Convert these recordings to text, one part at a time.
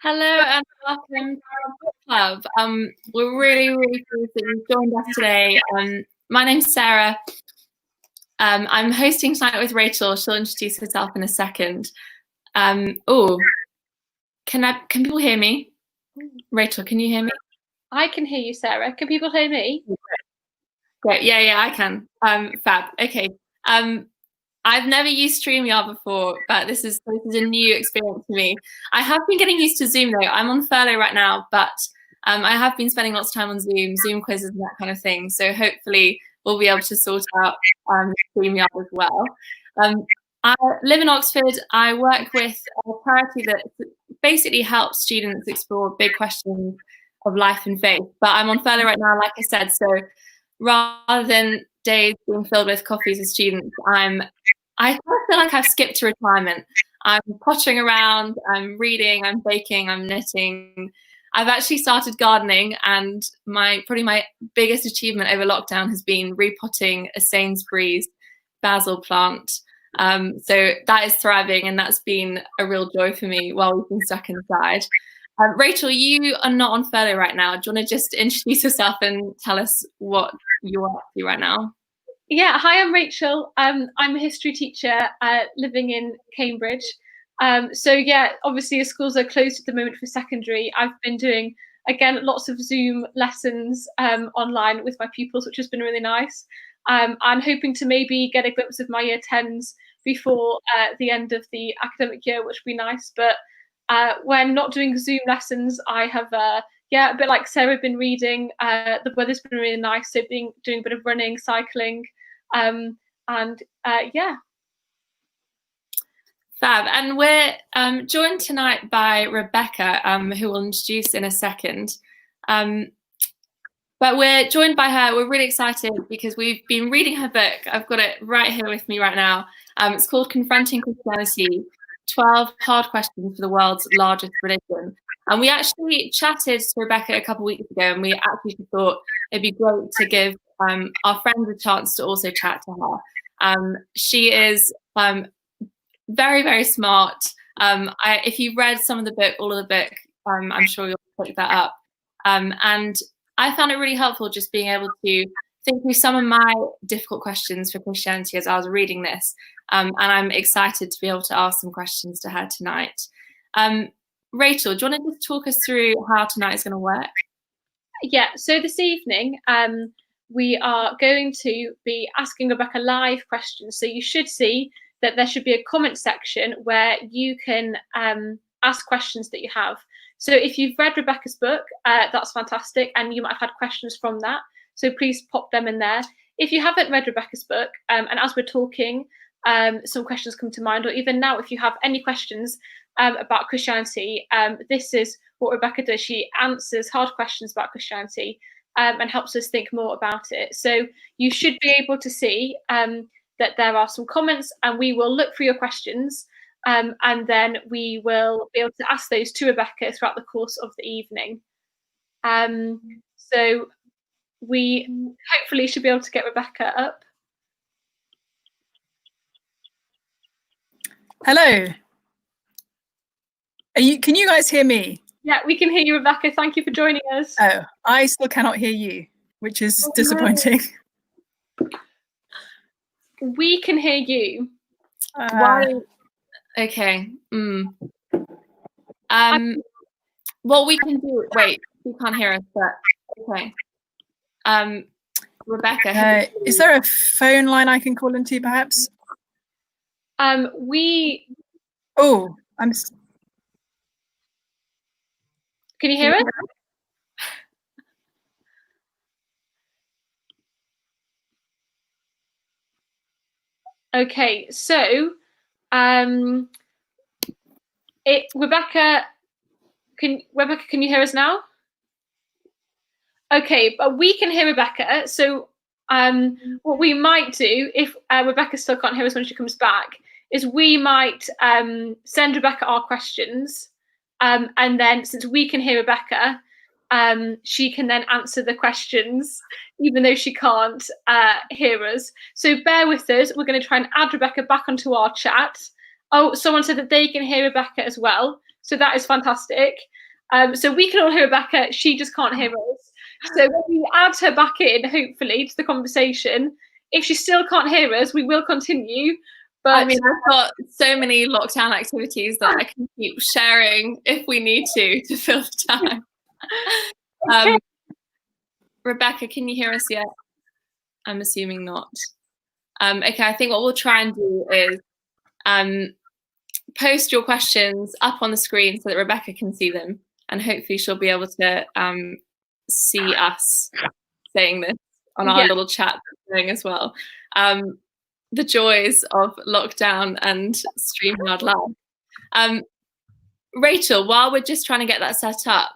Hello and welcome to our book club. We're really pleased that you've joined us today. My name's Sarah. I'm hosting tonight with Rachel. She'll introduce herself in a second. Can people hear me? Rachel, can you hear me? I can hear you, Sarah. Can people hear me? Great. Yeah, I can. Fab. Okay. I've never used StreamYard before, but this is a new experience for me. I have been getting used to Zoom though. I'm on furlough right now, but I have been spending lots of time on Zoom quizzes and that kind of thing. So hopefully we'll be able to sort out StreamYard as well. I live in Oxford. I work with a charity that basically helps students explore big questions of life and faith. But I'm on furlough right now, like I said. So rather than days being filled with coffees with students, I feel like I've skipped to retirement. I'm pottering around, I'm reading, I'm baking, I'm knitting. I've actually started gardening, and probably my biggest achievement over lockdown has been repotting a Sainsbury's basil plant. So that is thriving, and that's been a real joy for me while we've been stuck inside. Rachel, you are not on furlough right now. Do you want to just introduce yourself and tell us what you're up to right now? Yeah, hi, I'm Rachel. I'm a history teacher living in Cambridge. So yeah, obviously the schools are closed at the moment for secondary. I've been doing, again, lots of Zoom lessons online with my pupils, which has been really nice. I'm hoping to maybe get a glimpse of my year 10s before the end of the academic year, which would be nice. But when not doing Zoom lessons, I have a bit like Sarah, been reading. The weather's been really nice, so doing a bit of running, cycling, yeah. Fab. And we're joined tonight by Rebecca, who we'll introduce in a second. But we're joined by her. We're really excited because we've been reading her book. I've got it right here with me right now. It's called Confronting Christianity, 12 Hard Questions for the World's Largest Religion. And we actually chatted to Rebecca a couple of weeks ago, and we actually thought it'd be great to give our friends a chance to also chat to her. She is very smart. If you've read some of the book, all of the book, I'm sure you'll pick that up. And I found it really helpful just being able to think through some of my difficult questions for Christianity as I was reading this. And I'm excited to be able to ask some questions to her tonight. Rachel, do you want to just talk us through how tonight is going to work? Yeah, so this evening, we are going to be asking Rebecca live questions. So you should see that there should be a comment section where you can ask questions that you have. So if you've read Rebecca's book, that's fantastic, and you might have had questions from that. So please pop them in there. If you haven't read Rebecca's book, and as we're talking, some questions come to mind, or even now, if you have any questions about Christianity, this is what Rebecca does. She answers hard questions about Christianity and helps us think more about it. So you should be able to see that there are some comments, and we will look for your questions, and then we will be able to ask those to Rebecca throughout the course of the evening. So we hopefully should be able to get Rebecca up. Hello. Can you guys hear me? Yeah, we can hear you, Rebecca. Thank you for joining us. Oh, I still cannot hear you, which is disappointing. No. We can hear you. Okay. What we can do, wait, you can't hear us, but okay. Rebecca. Is there a phone line I can call into, perhaps? Can you hear us? Okay, so Rebecca, can you hear us now? Okay, but we can hear Rebecca. So what we might do, if Rebecca still can't hear us when she comes back, is we might send Rebecca our questions, and then since we can hear Rebecca, she can then answer the questions, even though she can't hear us. So bear with us. We're going to try and add Rebecca back onto our chat. Oh, someone said that they can hear Rebecca as well. So that is fantastic. So we can all hear Rebecca, she just can't hear us. So when we add her back in, hopefully, to the conversation, if she still can't hear us, we will continue. But I mean, I've got so many lockdown activities that I can keep sharing if we need to fill the time. okay. Rebecca, can you hear us yet? I'm assuming not. Okay, I think what we'll try and do is post your questions up on the screen so that Rebecca can see them, and hopefully she'll be able to see us saying this on our little chat thing as well. The joys of lockdown and StreamYard Live. Rachel, while we're just trying to get that set up,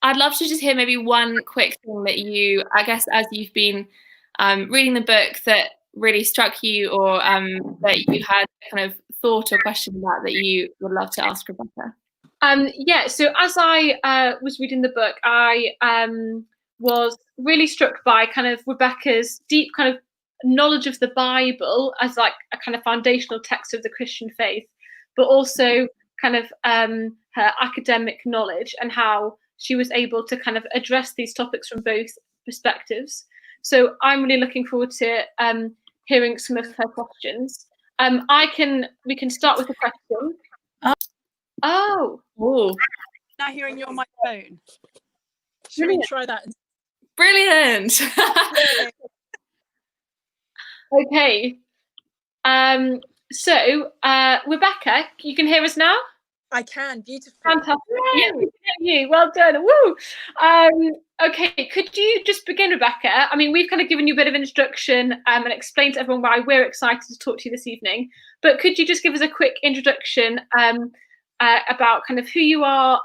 I'd love to just hear maybe one quick thing that you, I guess, as you've been reading the book, that really struck you, or that you had kind of thought or question about that you would love to ask Rebecca. So as I was reading the book, I was really struck by kind of Rebecca's deep kind of knowledge of the Bible as like a kind of foundational text of the Christian faith, but also kind of her academic knowledge and how she was able to kind of address these topics from both perspectives. So I'm really looking forward to hearing some of her questions. We can start with a question. Oh. Now hearing you on my phone. Should we try that? Brilliant. Okay. So Rebecca, you can hear us now? I can. Beautiful. Fantastic. Yeah, we can hear you. Well done. Woo. Okay, could you just begin, Rebecca? I mean, we've kind of given you a bit of an introduction and explained to everyone why we're excited to talk to you this evening. But could you just give us a quick introduction about kind of who you are,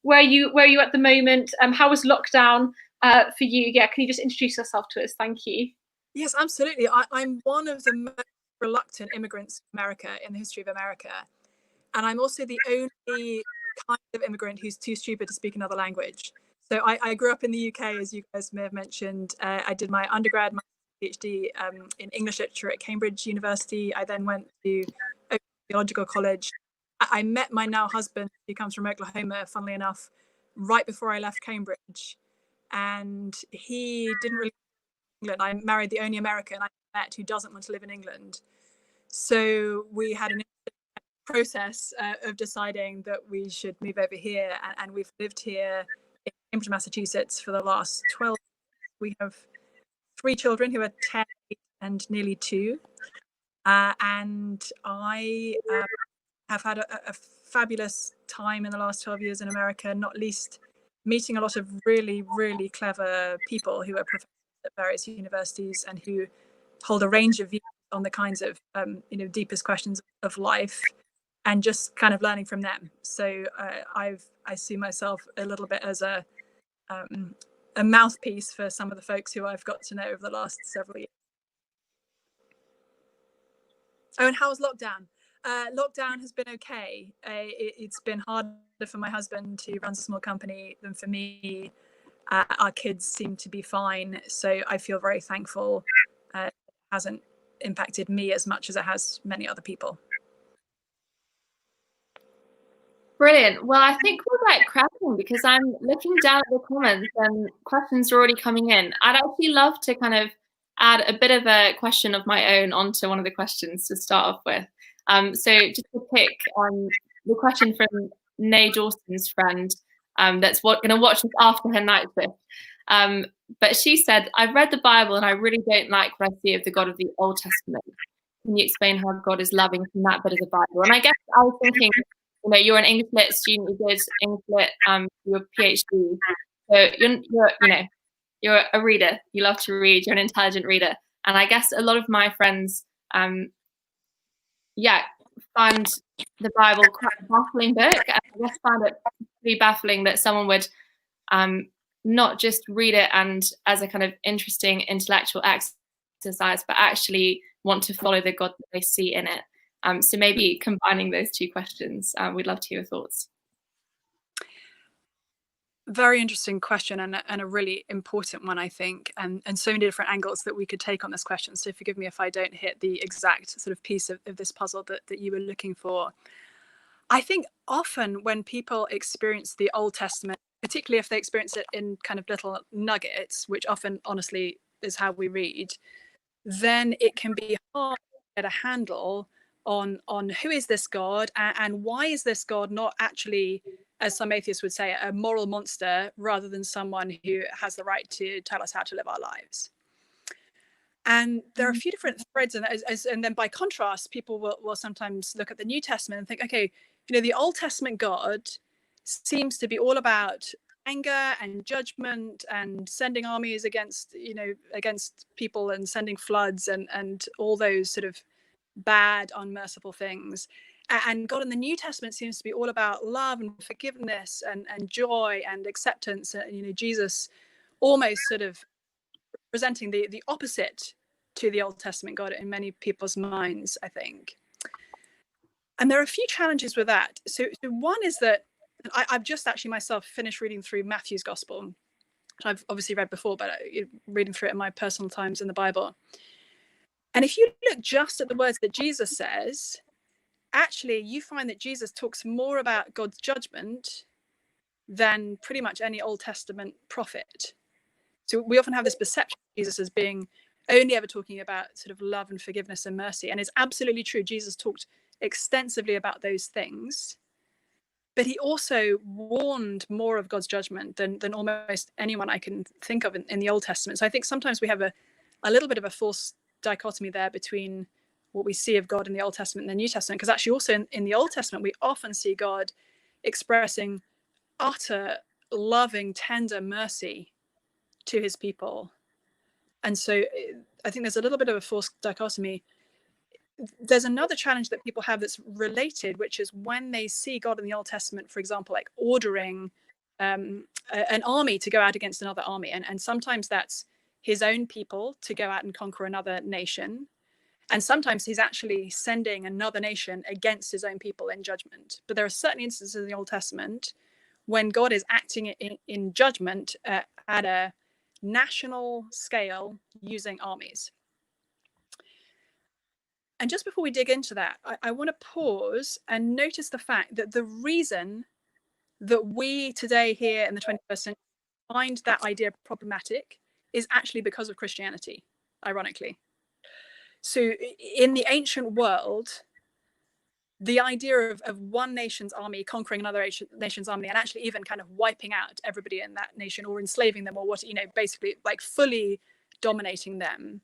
where are you at the moment, how was lockdown for you? Yeah, can you just introduce yourself to us? Thank you. Yes, absolutely. I'm one of the most reluctant immigrants to America in the history of America. And I'm also the only kind of immigrant who's too stupid to speak another language. So I grew up in the UK, as you guys may have mentioned. I did my undergrad, my PhD in English literature at Cambridge University. I then went to Oakland Theological College. I met my now husband, who comes from Oklahoma, funnily enough, right before I left Cambridge. And he didn't really live in England. I married the only American I met who doesn't want to live in England. So we had an process of deciding that we should move over here, and we've lived here in Cambridge, Massachusetts for the last 12 years. We have 3 children who are 10, 8, and nearly 2. And I have had a fabulous time in the last 12 years in America, not least meeting a lot of really, really clever people who are professors at various universities and who hold a range of views on the kinds of deepest questions of life, and just kind of learning from them. So I see myself a little bit as a mouthpiece for some of the folks who I've got to know over the last several years. Oh, and how was lockdown? Lockdown has been okay. It's been harder for my husband, who runs a small company, than for me. Our kids seem to be fine, so I feel very thankful. It hasn't impacted me as much as it has many other people. Brilliant. Well, I think we're like cracking, because I'm looking down at the comments and questions are already coming in. I'd actually love to kind of add a bit of a question of my own onto one of the questions to start off with. So just to pick the question from Nay Dawson's friend, that's going to watch this after her night shift. But she said, I've read the Bible and I really don't like what I see of the God of the Old Testament. Can you explain how God is loving from that bit of the Bible? And I guess I was thinking, you're an English Lit student, you did English Lit, your PhD. So you're a reader. You love to read. You're an intelligent reader. And I guess a lot of my friends, find the Bible quite a baffling book. And I just find it pretty baffling that someone would not just read it and as a kind of interesting intellectual exercise, but actually want to follow the God that they see in it. So maybe combining those two questions, we'd love to hear your thoughts. Very interesting question, and a really important one, I think, and so many different angles that we could take on this question. So forgive me if I don't hit the exact sort of piece of this puzzle that you were looking for. I think often when people experience the Old Testament, particularly if they experience it in kind of little nuggets, which often honestly is how we read, then it can be hard to get a handle on who is this God, and why is this God not actually, as some atheists would say, a moral monster rather than someone who has the right to tell us how to live our lives. And there are a few different threads, and then by contrast, people will sometimes look at the New Testament and think, okay, the Old Testament God seems to be all about anger and judgment and sending armies against people and sending floods and all those sort of bad, unmerciful things. And God in the New Testament seems to be all about love and forgiveness and joy and acceptance. And Jesus almost sort of presenting the opposite to the Old Testament God in many people's minds, I think. And there are a few challenges with that. So one is that I've just actually myself finished reading through Matthew's Gospel, which I've obviously read before, but reading through it in my personal times in the Bible. And if you look just at the words that Jesus says, actually you find that Jesus talks more about God's judgment than pretty much any Old Testament prophet. So we often have this perception of Jesus as being only ever talking about sort of love and forgiveness and mercy. And it's absolutely true. Jesus talked extensively about those things. But he also warned more of God's judgment than almost anyone I can think of in the Old Testament. So I think sometimes we have a little bit of a false dichotomy there between what we see of God in the Old Testament and the New Testament. Because actually also in the Old Testament, we often see God expressing utter, loving, tender mercy to his people. And so I think there's a little bit of a false dichotomy. There's another challenge that people have that's related, which is when they see God in the Old Testament, for example, like ordering an army to go out against another army. And sometimes that's his own people to go out and conquer another nation. And sometimes he's actually sending another nation against his own people in judgment. But there are certain instances in the Old Testament when God is acting in judgment at a national scale using armies. And just before we dig into that, I want to pause and notice the fact that the reason that we today here in the 21st century find that idea problematic is actually because of Christianity, ironically. So in the ancient world, the idea of one nation's army conquering another nation's army and actually even kind of wiping out everybody in that nation or enslaving them or basically like fully dominating them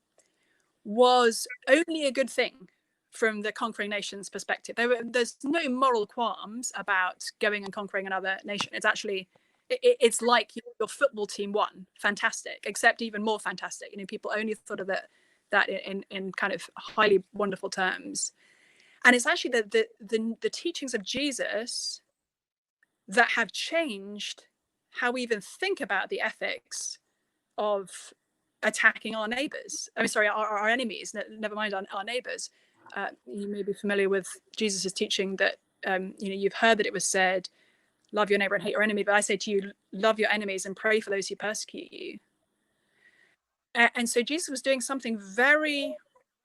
was only a good thing from the conquering nation's perspective. There's no moral qualms about going and conquering another nation. It's actually, it's like your football team won, fantastic, except even more fantastic. People only thought of that in kind of highly wonderful terms. And it's actually the teachings of Jesus that have changed how we even think about the ethics of attacking our neighbors. Our enemies, never mind our neighbors. You may be familiar with Jesus's teaching that, you've heard that it was said, love your neighbor and hate your enemy. But I say to you, love your enemies and pray for those who persecute you. And so Jesus was doing something very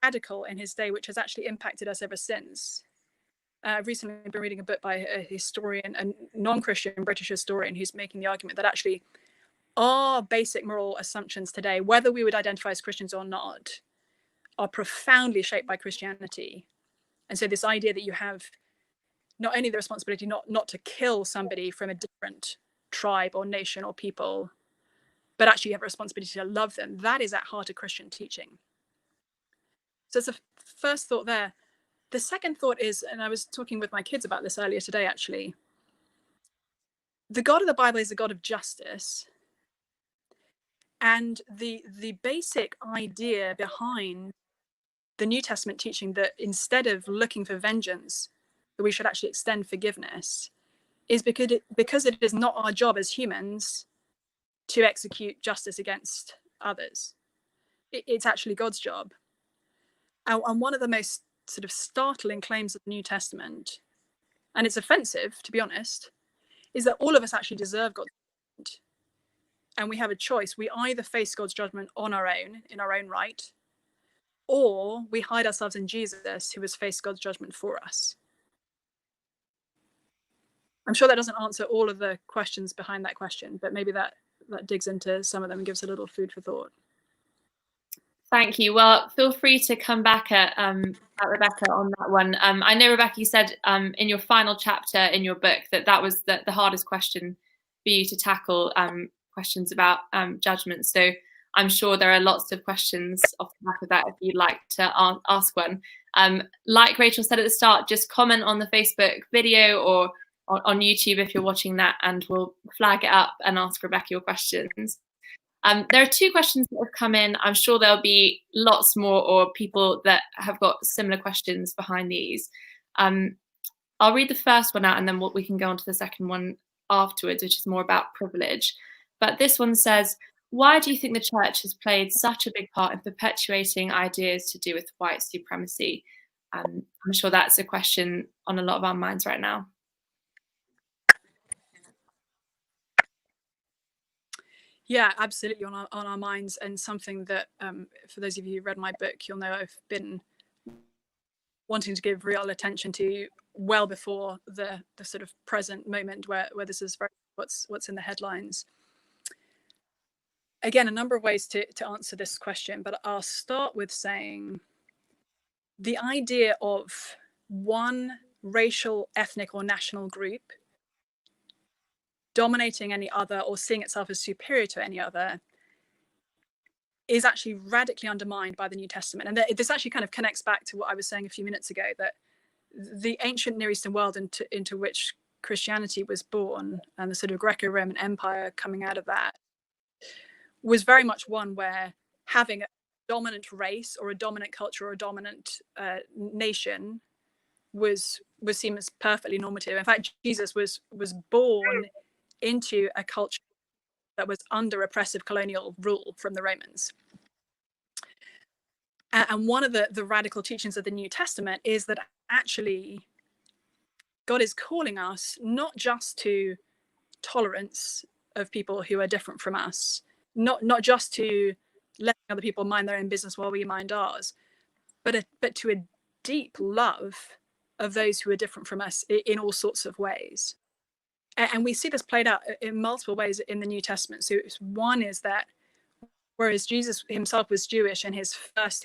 radical in his day, which has actually impacted us ever since. I've recently been reading a book by a historian, a non-Christian British historian, who's making the argument that actually our basic moral assumptions today, whether we would identify as Christians or not, are profoundly shaped by Christianity. And so this idea that you have not only the responsibility not to kill somebody from a different tribe or nation or people, but actually you have a responsibility to love them, that is at heart of Christian teaching. So it's a first thought there. The second thought is, and I was talking with my kids about this earlier today, actually, the God of the Bible is a God of justice. And the basic idea behind the New Testament teaching that instead of looking for vengeance, that we should actually extend forgiveness, is because it is not our job as humans to execute justice against others. It's actually God's job. And one of the most sort of startling claims of the New Testament, and it's offensive, to be honest, is that all of us actually deserve God's judgment. And we have a choice. We either face God's judgment on our own, in our own right, or we hide ourselves in Jesus, who has faced God's judgment for us. I'm sure that doesn't answer all of the questions behind that question, but maybe that digs into some of them and gives a little food for thought. Thank you. Well, feel free to come back at Rebecca on that one. I know, Rebecca, you said in your final chapter in your book that was the hardest question for you to tackle, questions about judgment. So I'm sure there are lots of questions off the back of that if you'd like to ask one. Like Rachel said at the start, just comment on the Facebook video or on YouTube if you're watching that, and we'll flag it up and ask Rebecca your questions. There are 2 questions that have come in. I'm sure there'll be lots more, or people that have got similar questions behind these. I'll read the first one out and then we can go on to the second one afterwards, which is more about privilege. But this one says, why do you think the church has played such a big part in perpetuating ideas to do with white supremacy? I'm sure that's a question on a lot of our minds right now. Yeah, absolutely on our minds, and something that for those of you who read my book, you'll know I've been wanting to give real attention to well before the sort of present moment where this is very what's in the headlines. Again, a number of ways to answer this question, but I'll start with saying the idea of one racial, ethnic, or national group dominating any other or seeing itself as superior to any other is actually radically undermined by the New Testament. And this actually kind of connects back to what I was saying a few minutes ago, that the ancient Near Eastern world into which Christianity was born, and the sort of Greco-Roman Empire coming out of that, was very much one where having a dominant race or a dominant culture or a dominant nation was seen as perfectly normative. In fact, Jesus was born into a culture that was under oppressive colonial rule from the Romans. And one of the radical teachings of the New Testament is that actually God is calling us not just to tolerance of people who are different from us, not just to letting other people mind their own business while we mind ours, but to a deep love of those who are different from us in all sorts of ways. And we see this played out in multiple ways in the New Testament. So one is that whereas Jesus himself was Jewish, and his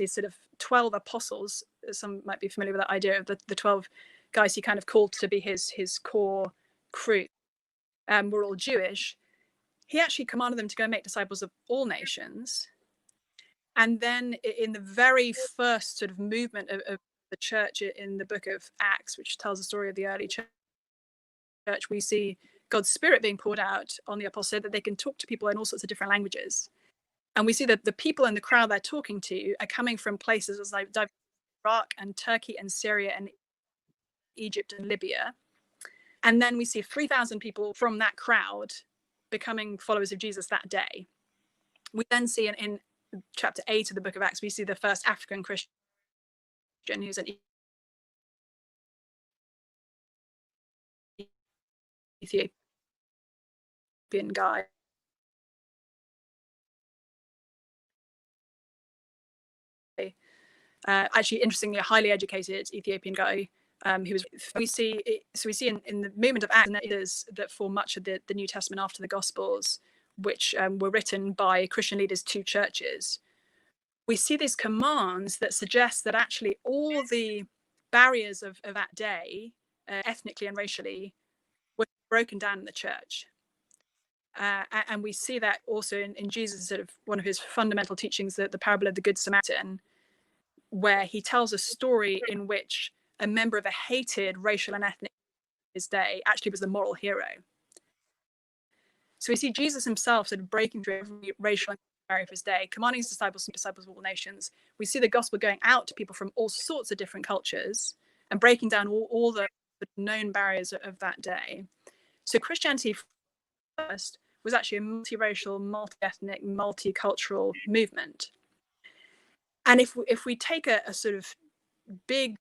sort of 12 apostles, some might be familiar with that idea of the 12 guys he kind of called to be his core crew, were all Jewish. He actually commanded them to go and make disciples of all nations. And then in the very first sort of movement of the church in the book of Acts, which tells the story of the early church, we see God's Spirit being poured out on the apostles so that they can talk to people in all sorts of different languages. And we see that the people in the crowd they're talking to are coming from places like Iraq and Turkey and Syria and Egypt and Libya. And then we see 3,000 people from that crowd becoming followers of Jesus that day. We then see in chapter 8 of the book of Acts, we see the first African Christian who's an Ethiopian guy. Actually, interestingly, a highly educated Ethiopian guy who was. We see in the movement of Acts that form much of the New Testament after the Gospels, which were written by Christian leaders to churches. We see these commands that suggest that actually all the barriers of that day, ethnically and racially, were broken down in the church. And we see that also in Jesus' sort of one of his fundamental teachings, the parable of the Good Samaritan, where he tells a story in which a member of a hated racial and ethnic his day actually was the moral hero. So we see Jesus himself sort of breaking through every racial barrier of his day, commanding his disciples of all nations. We see the gospel going out to people from all sorts of different cultures and breaking down all the known barriers of that day. So Christianity first was actually a multiracial, multi-ethnic, multicultural movement. And if we take a sort of big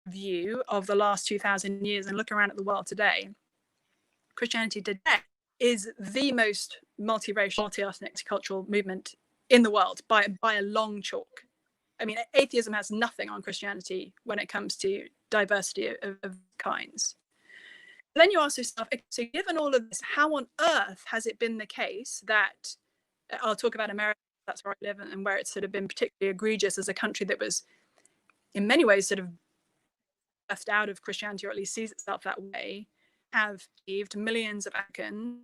view of the last 2,000 years and look around at the world today, Christianity today is the most multiracial, multi-ethnic, cultural movement in the world by a long chalk. I mean, atheism has nothing on Christianity when it comes to diversity of kinds. Then you ask yourself, okay, so given all of this, how on earth has it been the case that, I'll talk about America, that's where I live, and where it's sort of been particularly egregious as a country that was in many ways sort of left out of Christianity, or at least sees itself that way, have saved millions of Africans,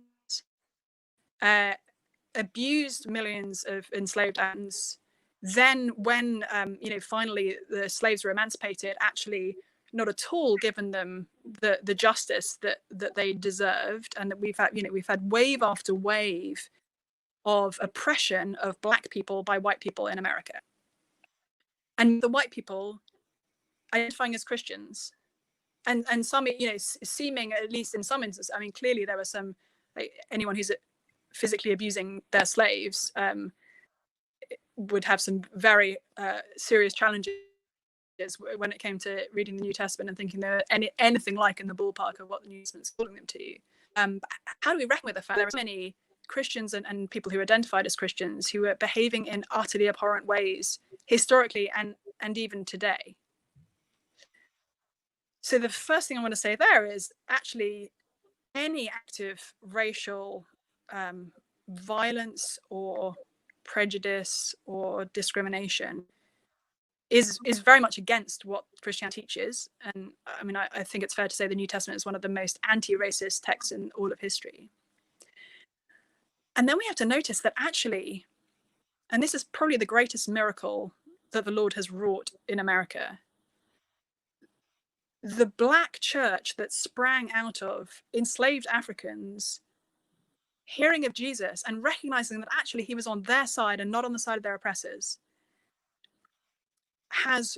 abused millions of enslaved Africans. Then when, finally the slaves were emancipated, actually not at all given them the justice that they deserved, and that we've had wave after wave of oppression of Black people by white people in America, and the white people identifying as Christians, and some, seeming, at least in some instances, I mean, clearly there were some, like, anyone who's physically abusing their slaves would have some very serious challenges when it came to reading the New Testament and thinking they're anything like in the ballpark of what the New Testament's calling them to. How do we reckon with the fact there are so many Christians and people who identified as Christians who are behaving in utterly abhorrent ways historically and even today? So the first thing I want to say there is, actually, any active racial violence or prejudice or discrimination is very much against what Christianity teaches. And I mean, I think it's fair to say the New Testament is one of the most anti-racist texts in all of history. And then we have to notice that actually, and this is probably the greatest miracle that the Lord has wrought in America, the Black church that sprang out of enslaved Africans hearing of Jesus and recognizing that actually he was on their side and not on the side of their oppressors, has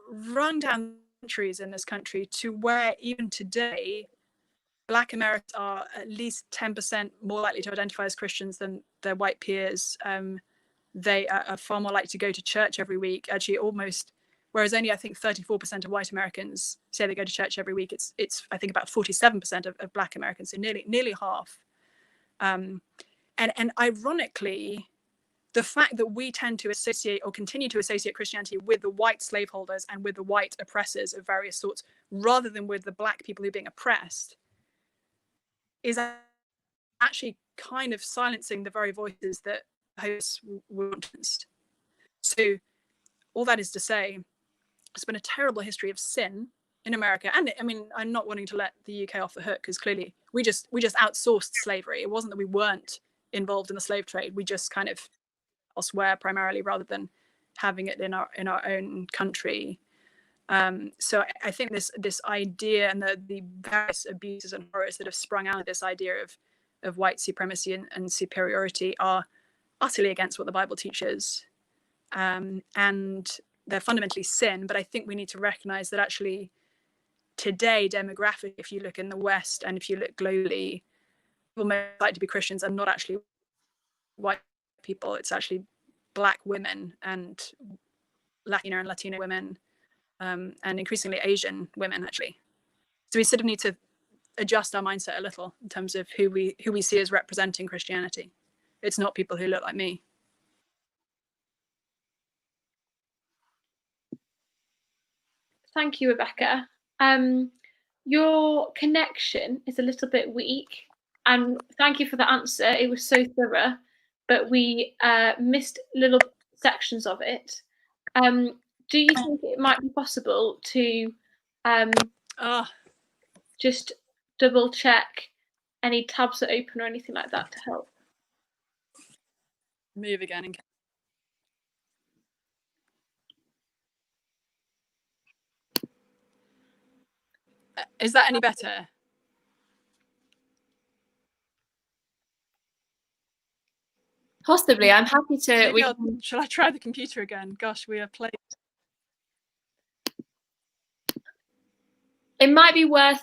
run down countries in this country to where even today Black Americans are at least 10% more likely to identify as Christians than their white peers. They are far more likely to go to church every week, actually almost, whereas only I think 34% of white Americans say they go to church every week. It's I think about 47% of Black Americans, so nearly half. And ironically, the fact that we tend to associate or continue to associate Christianity with the white slaveholders and with the white oppressors of various sorts, rather than with the Black people who are being oppressed, is actually kind of silencing the very voices that hosts want. So all that is to say, it's been a terrible history of sin in America. And I mean, I'm not wanting to let the UK off the hook, because clearly we just outsourced slavery. It wasn't that we weren't involved in the slave trade. We just kind of elsewhere primarily, rather than having it in our own country. So I think this idea and the various abuses and horrors that have sprung out of this idea of white supremacy and superiority are utterly against what the Bible teaches, and they're fundamentally sin. But I think we need to recognize that actually today, demographically, if you look in the West and if you look globally, people most likely to be Christians are not actually white people. It's actually Black women and Latino women, and increasingly Asian women, actually. So we sort of need to adjust our mindset a little in terms of who we see as representing Christianity. It's not people who look like me. Thank you, Rebecca. Your connection is a little bit weak, and thank you for the answer. It was so thorough, but we missed little sections of it. Do you think it might be possible to just double check any tabs that open or anything like that to help? Move again. Is that any better? Possibly. I'm happy to. Shall I try the computer again? Gosh, we are playing. It might be worth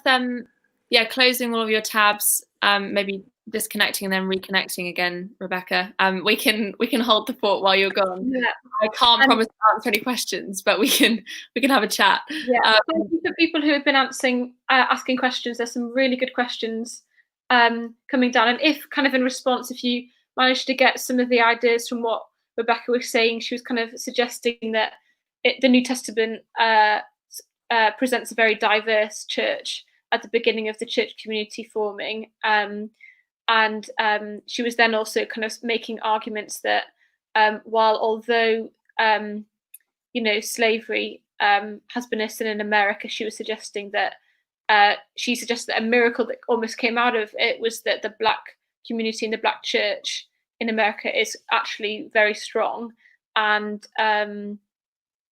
closing all of your tabs, maybe disconnecting and then reconnecting again, Rebecca. We can hold the fort while you're gone. Yeah. I can't promise to answer any questions, but we can have a chat. Yeah. Thank you for people who have been asking questions. There's some really good questions coming down, and if kind of in response, if you managed to get some of the ideas from what Rebecca was saying, she was kind of suggesting that the New Testament presents a very diverse church, at the beginning of the church community forming. And she was then also kind of making arguments that although slavery has been a sin in America, she was suggesting that she suggested that a miracle that almost came out of it was that the Black community and the Black church in America is actually very strong, and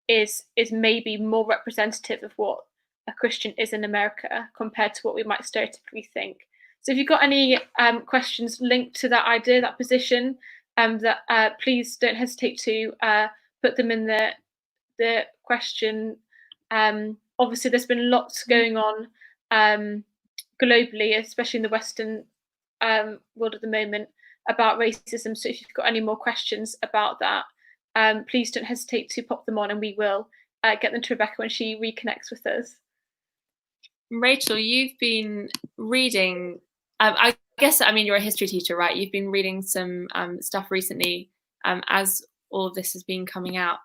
is maybe more representative of what a Christian is in America compared to what we might stereotypically think. So if you've got any questions linked to that idea, that position, please don't hesitate to put them in the question. Obviously, there's been lots going on globally, especially in the Western world at the moment, about racism. So if you've got any more questions about that, please don't hesitate to pop them on, and we will get them to Rebecca when she reconnects with us. Rachel, you've been reading, I guess, I mean, you're a history teacher, right? You've been reading some stuff recently as all of this has been coming out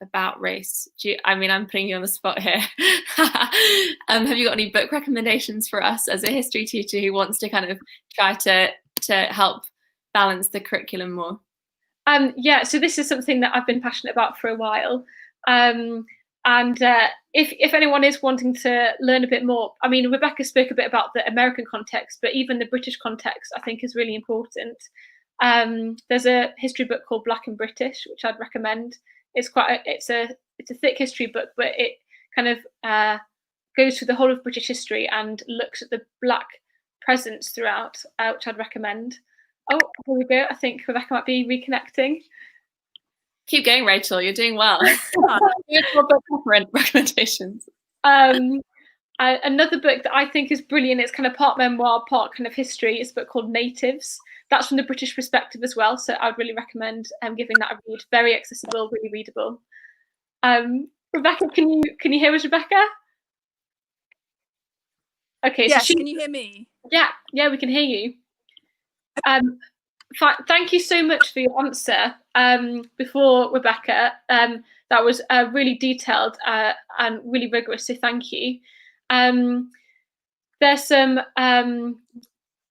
about race. I'm putting you on the spot here. Have you got any book recommendations for us as a history teacher who wants to kind of try to help balance the curriculum more? So this is something that I've been passionate about for a while. If anyone is wanting to learn a bit more, I mean, Rebecca spoke a bit about the American context, but even the British context, I think, is really important. There's a history book called Black and British, which I'd recommend. It's a thick history book, but it kind of goes through the whole of British history and looks at the Black presence throughout, which I'd recommend. Oh, here we go. I think Rebecca might be reconnecting. Keep going, Rachel. You're doing well. Recommendations. Another book that I think is brilliant, it's kind of part memoir, part kind of history, is a book called Natives. That's from the British perspective as well, so I'd really recommend giving that a read. Very accessible, really readable. Rebecca, can you hear us, Rebecca? Okay. Yes, so can you hear me? Yeah, we can hear you. Thank you so much for your answer before, Rebecca. That was really detailed and really rigorous, so thank you. There's some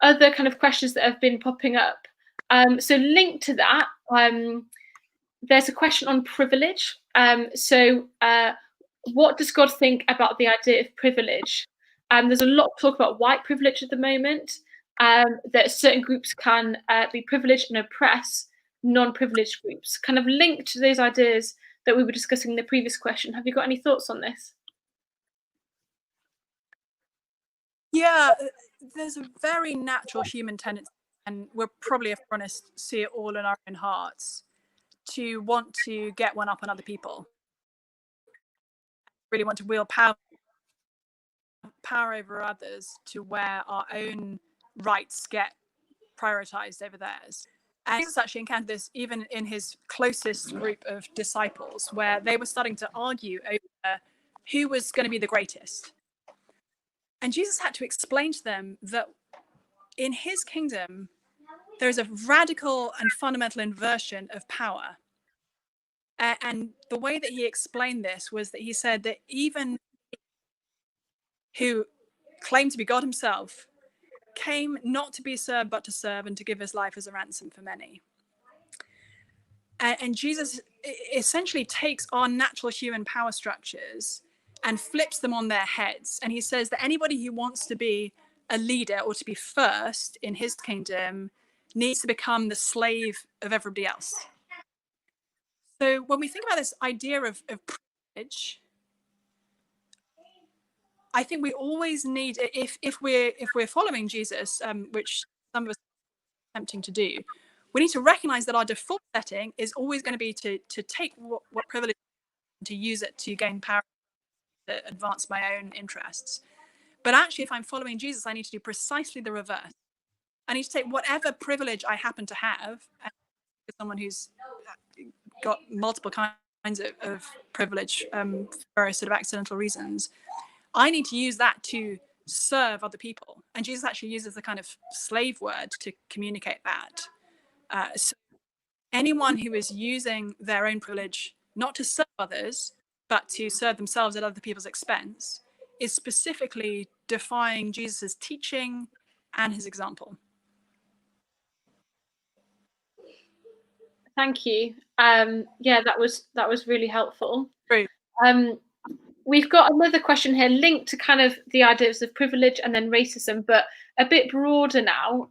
other kind of questions that have been popping up. So linked to that, there's a question on privilege. What does God think about the idea of privilege? There's a lot of talk about white privilege at the moment, that certain groups can be privileged and oppress non-privileged groups. Kind of linked to those ideas that we were discussing in the previous question. Have you got any thoughts on this? Yeah, there's a very natural human tendency, and we're probably, if we're honest, see it all in our own hearts, to want to get one up on other people. Really want to wield power over others to where our own rights get prioritized over theirs. And Jesus actually encountered this even in his closest group of disciples, where they were starting to argue over who was going to be the greatest. And Jesus had to explain to them that in his kingdom, there is a radical and fundamental inversion of power. And the way that he explained this was that he said that even who claimed to be God himself came not to be served, but to serve, and to give his life as a ransom for many. And Jesus essentially takes our natural human power structures and flips them on their heads. And he says that anybody who wants to be a leader or to be first in his kingdom needs to become the slave of everybody else. So when we think about this idea of privilege, I think we always need, if we're following Jesus, which some of us are attempting to do, we need to recognize that our default setting is always going to be to take what privilege, to use it to gain power, to advance my own interests. But actually, if I'm following Jesus, I need to do precisely the reverse. I need to take whatever privilege I happen to have, and someone who's got multiple kinds of privilege for various sort of accidental reasons, I need to use that to serve other people. And Jesus actually uses the kind of slave word to communicate that. So anyone who is using their own privilege not to serve others, but to serve themselves at other people's expense, is specifically defying Jesus' teaching and his example. Thank you. Yeah, that was really helpful. Great. We've got another question here linked to kind of the ideas of privilege and then racism, but a bit broader now.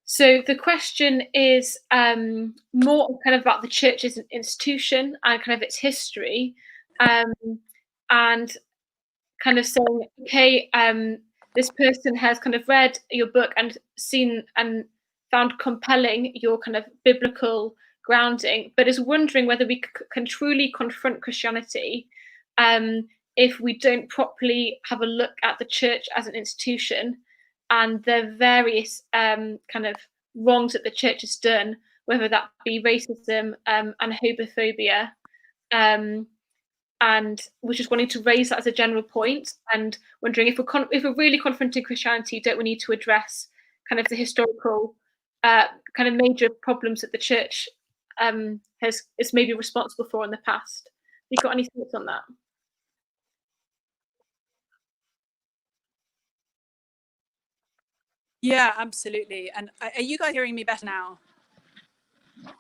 So the question is more kind of about the church as an institution and kind of its history, and kind of saying, okay, this person has kind of read your book and seen and found compelling your kind of biblical grounding, but is wondering whether we can truly confront Christianity if we don't properly have a look at the church as an institution and the various kind of wrongs that the church has done, whether that be racism and homophobia. And we're just wanting to raise that as a general point and wondering if we're really confronting Christianity, don't we need to address kind of the historical kind of major problems that the church is maybe responsible for in the past? Have you got any thoughts on that? Yeah, absolutely. And are you guys hearing me better now?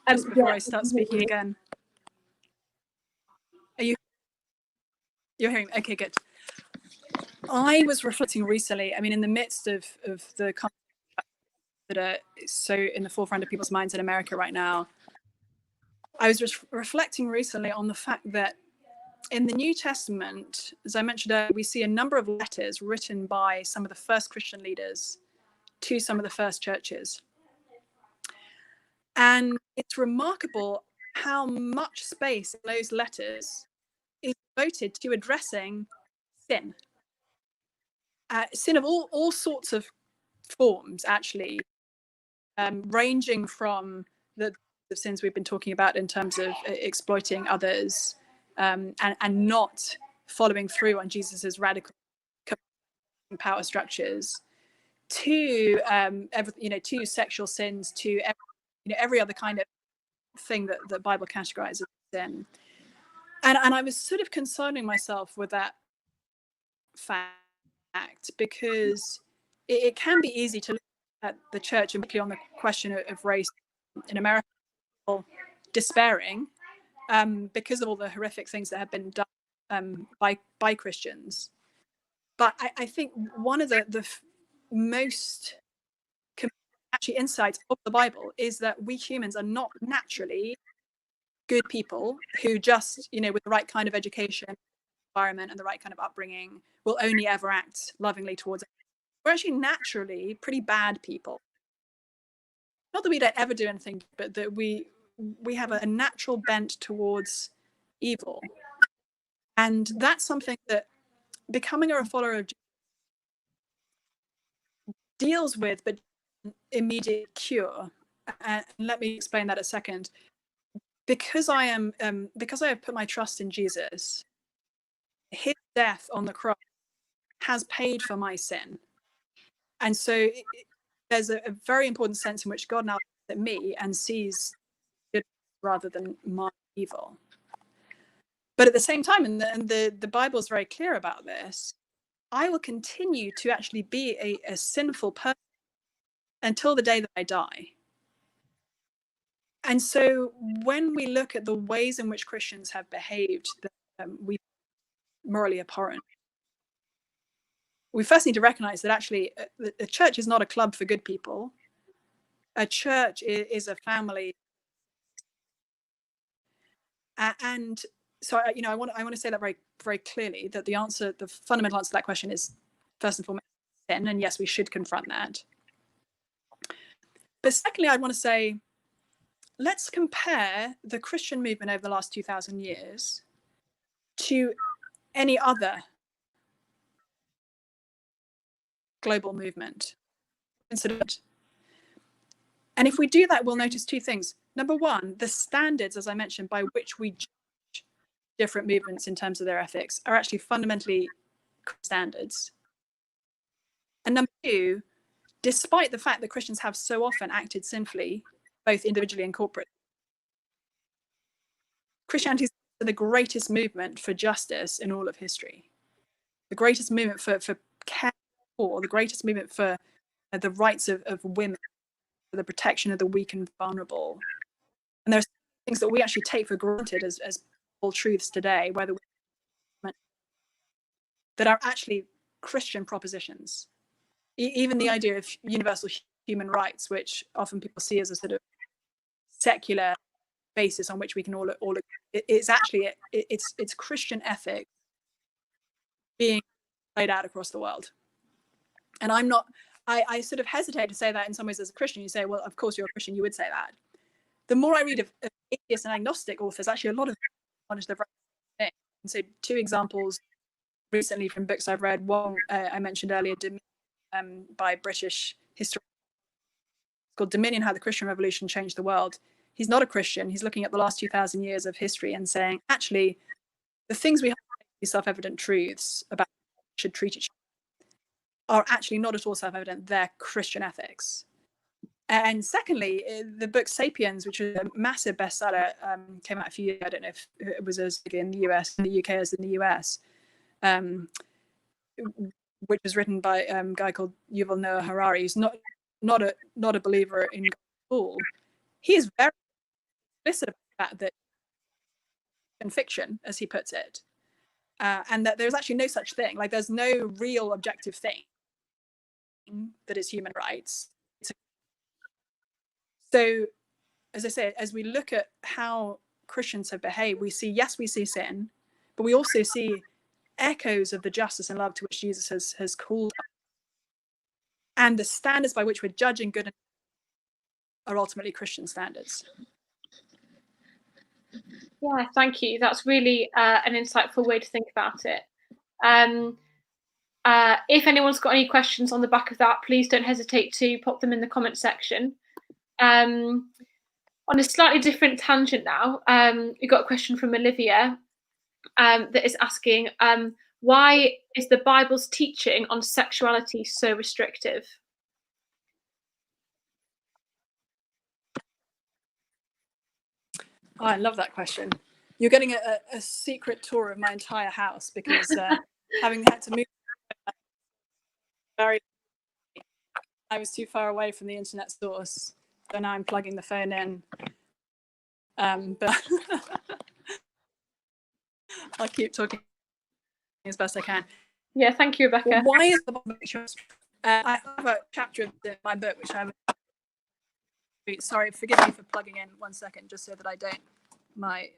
Just before I start speaking again. You're hearing me? Okay, good. I was reflecting recently, I mean, in the midst of the that are so in the forefront of people's minds in America right now, I was just reflecting recently on the fact that in the New Testament, as I mentioned earlier, we see a number of letters written by some of the first Christian leaders to some of the first churches. And it's remarkable how much space in those letters is devoted to addressing sin. Sin of all sorts of forms, actually, ranging from the sins we've been talking about in terms of exploiting others and not following through on Jesus's radical power structures, to to sexual sins, to every other kind of thing that the Bible categorizes as sin. And I was sort of concerning myself with that fact, because it can be easy to look at the church, and particularly on the question of race in America, despairing because of all the horrific things that have been done by Christians. But I think one of the most actually insights of the Bible is that we humans are not naturally good people who just, with the right kind of education, environment, and the right kind of upbringing, will only ever act lovingly towards us. We're actually naturally pretty bad people. Not that we don't ever do anything, but that we have a natural bent towards evil. And that's something that becoming a follower of Jesus deals with, but immediate cure. And let me explain that a second. Because I have put my trust in Jesus, his death on the cross has paid for my sin. And so there's a very important sense in which God now looks at me and sees good rather than my evil. But at the same time, and the Bible is very clear about this, I will continue to actually be a sinful person until the day that I die. And so when we look at the ways in which Christians have behaved that we morally abhorrent, we first need to recognize that actually the church is not a club for good people. A church is a family. And so, I want to say that very, very clearly, that the fundamental answer to that question is, first and foremost, sin. And yes, we should confront that. But secondly, I want to say, let's compare the Christian movement over the last 2,000 years to any other global movement. And if we do that, we'll notice two things. Number one, the standards, as I mentioned, by which we judge different movements in terms of their ethics are actually fundamentally standards. And number two, despite the fact that Christians have so often acted sinfully, both individually and corporately, Christianity is the greatest movement for justice in all of history. the greatest movement for care for, the greatest movement for the rights of women, for the protection of the weak and vulnerable. And there's things that we actually take for granted as all truths today, whether that are actually Christian propositions. Even the idea of universal human rights, which often people see as a sort of secular basis on which we can all it's actually it's Christian ethics being played out across the world. And I sort of hesitate to say that in some ways as a Christian. You say, well, of course you're a Christian, you would say that. The more I read of atheist and agnostic authors, actually a lot of them acknowledge the right thing. And so 2 examples recently from books I've read. One I mentioned earlier, by British historian, called Dominion: How the Christian Revolution Changed the World. He's not a Christian. He's looking at the last 2,000 years of history and saying, actually, the things we have these self-evident truths about how we should treat each other are actually not at all self-evident. They're Christian ethics. And secondly, the book *Sapiens*, which was a massive bestseller, came out a few years. I don't know if it was as big in the US, in the UK as in the US, which was written by a guy called Yuval Noah Harari, who's not a believer in God at all. He is very explicit about the fact that in fiction, as he puts it, and that there's actually no such thing. Like, there's no real objective thing that is human rights. So, as I say, as we look at how Christians have behaved, we see sin, but we also see echoes of the justice and love to which Jesus has called us. And the standards by which we're judging good are ultimately Christian standards. Yeah, thank you. That's really an insightful way to think about it. If anyone's got any questions on the back of that, please don't hesitate to pop them in the comment section. On a slightly different tangent now, we got a question from Olivia that is asking, why is the Bible's teaching on sexuality so restrictive? Oh, I love that question. You're getting a secret tour of my entire house, because having had to move I was too far away from the internet source, so now I'm plugging the phone in. But I'll keep talking as best I can. Yeah, thank you, Rebecca. Well, why is the Bible? I have a chapter of my book which I have. Sorry, forgive me for plugging in 1 second, just so that my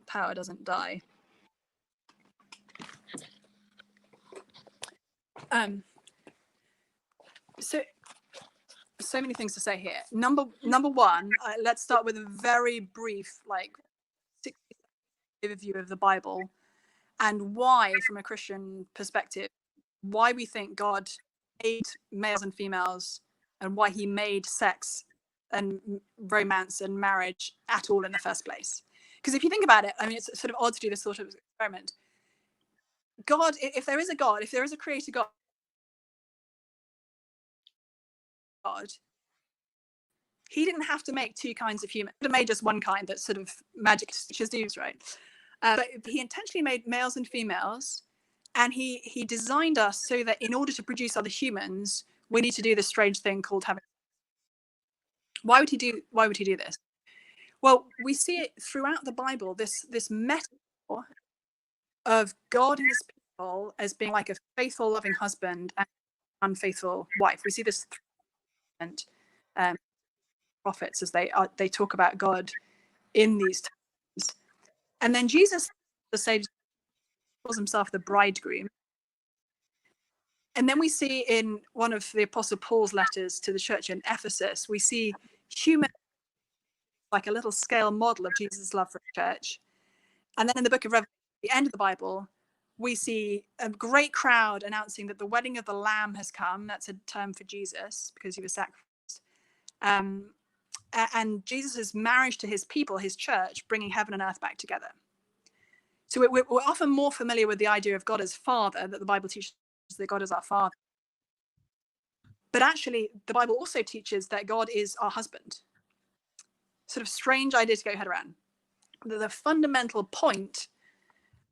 power doesn't die. So many things to say here. Number one, let's start with a very brief, 60 overview of the Bible, and why, from a Christian perspective, why we think God made males and females, and why he made sex and romance and marriage at all in the first place. Because if you think about it, I mean, it's sort of odd to do this sort of experiment. God, if there is a God, if there is a creator God, he didn't have to make 2 kinds of human. He could have made just one kind that sort of magic dudes, right? But he intentionally made males and females, and he designed us so that in order to produce other humans, we need to do this strange thing called having. Why would he do this? Well, we see it throughout the Bible, this metaphor of God and his people as being like a faithful, loving husband and unfaithful wife. We see this through prophets as they talk about God in these terms. And then Jesus, the Savior, calls himself the bridegroom. And then we see in one of the Apostle Paul's letters to the church in Ephesus, we see human, like a little scale model of Jesus' love for the church. And then in the book of Revelation, at the end of the Bible, we see a great crowd announcing that the wedding of the Lamb has come. That's a term for Jesus, because he was sacrificed. And Jesus' marriage to his people, his church, bringing heaven and earth back together. So we're often more familiar with the idea of God as Father, that the Bible teaches that God is our Father. But actually, the Bible also teaches that God is our husband. Sort of strange idea to get your head around. The fundamental point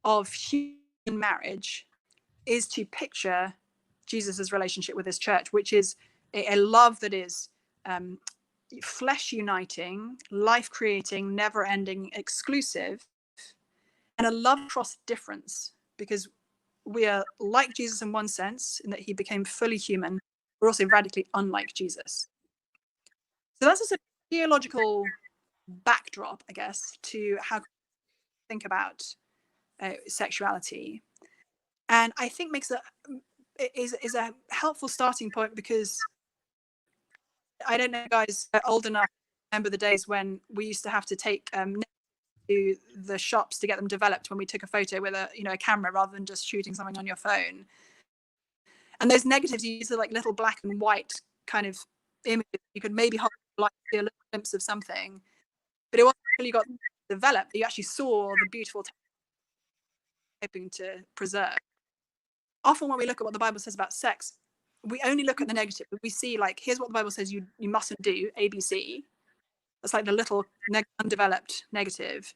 of human marriage is to picture Jesus's relationship with his church, which is a love that is flesh uniting, life creating, never ending, exclusive, and a love across difference, because we are like Jesus in one sense, in that he became fully human. We're also radically unlike Jesus. So that's a sort of theological backdrop, I guess, to how to think about sexuality, and I think is a helpful starting point, because I don't know, guys are old enough to remember the days when we used to have to take to the shops to get them developed when we took a photo with a camera rather than just shooting something on your phone. And those negatives, you use like little black and white kind of images. You could maybe hold like see a little glimpse of something, but it wasn't until you got developed that you actually saw the beautiful hoping to preserve. Often when we look at what the Bible says about sex, we only look at the negative. We see like, here's what the Bible says you mustn't do, ABC. That's like the little undeveloped negative.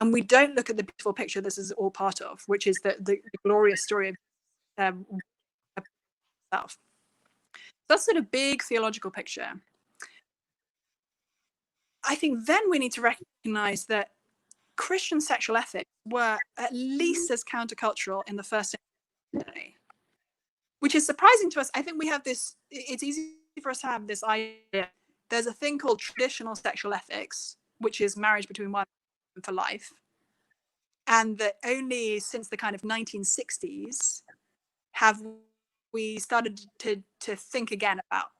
And we don't look at the beautiful picture this is all part of, which is the glorious story of self. That's sort of big theological picture. I think then we need to recognize that Christian sexual ethics were at least as countercultural in the first century, which is surprising to us. I think we have this, it's easy for us to have this idea. There's a thing called traditional sexual ethics, which is marriage between one and for life. And that only since the kind of 1960s have we started to think again about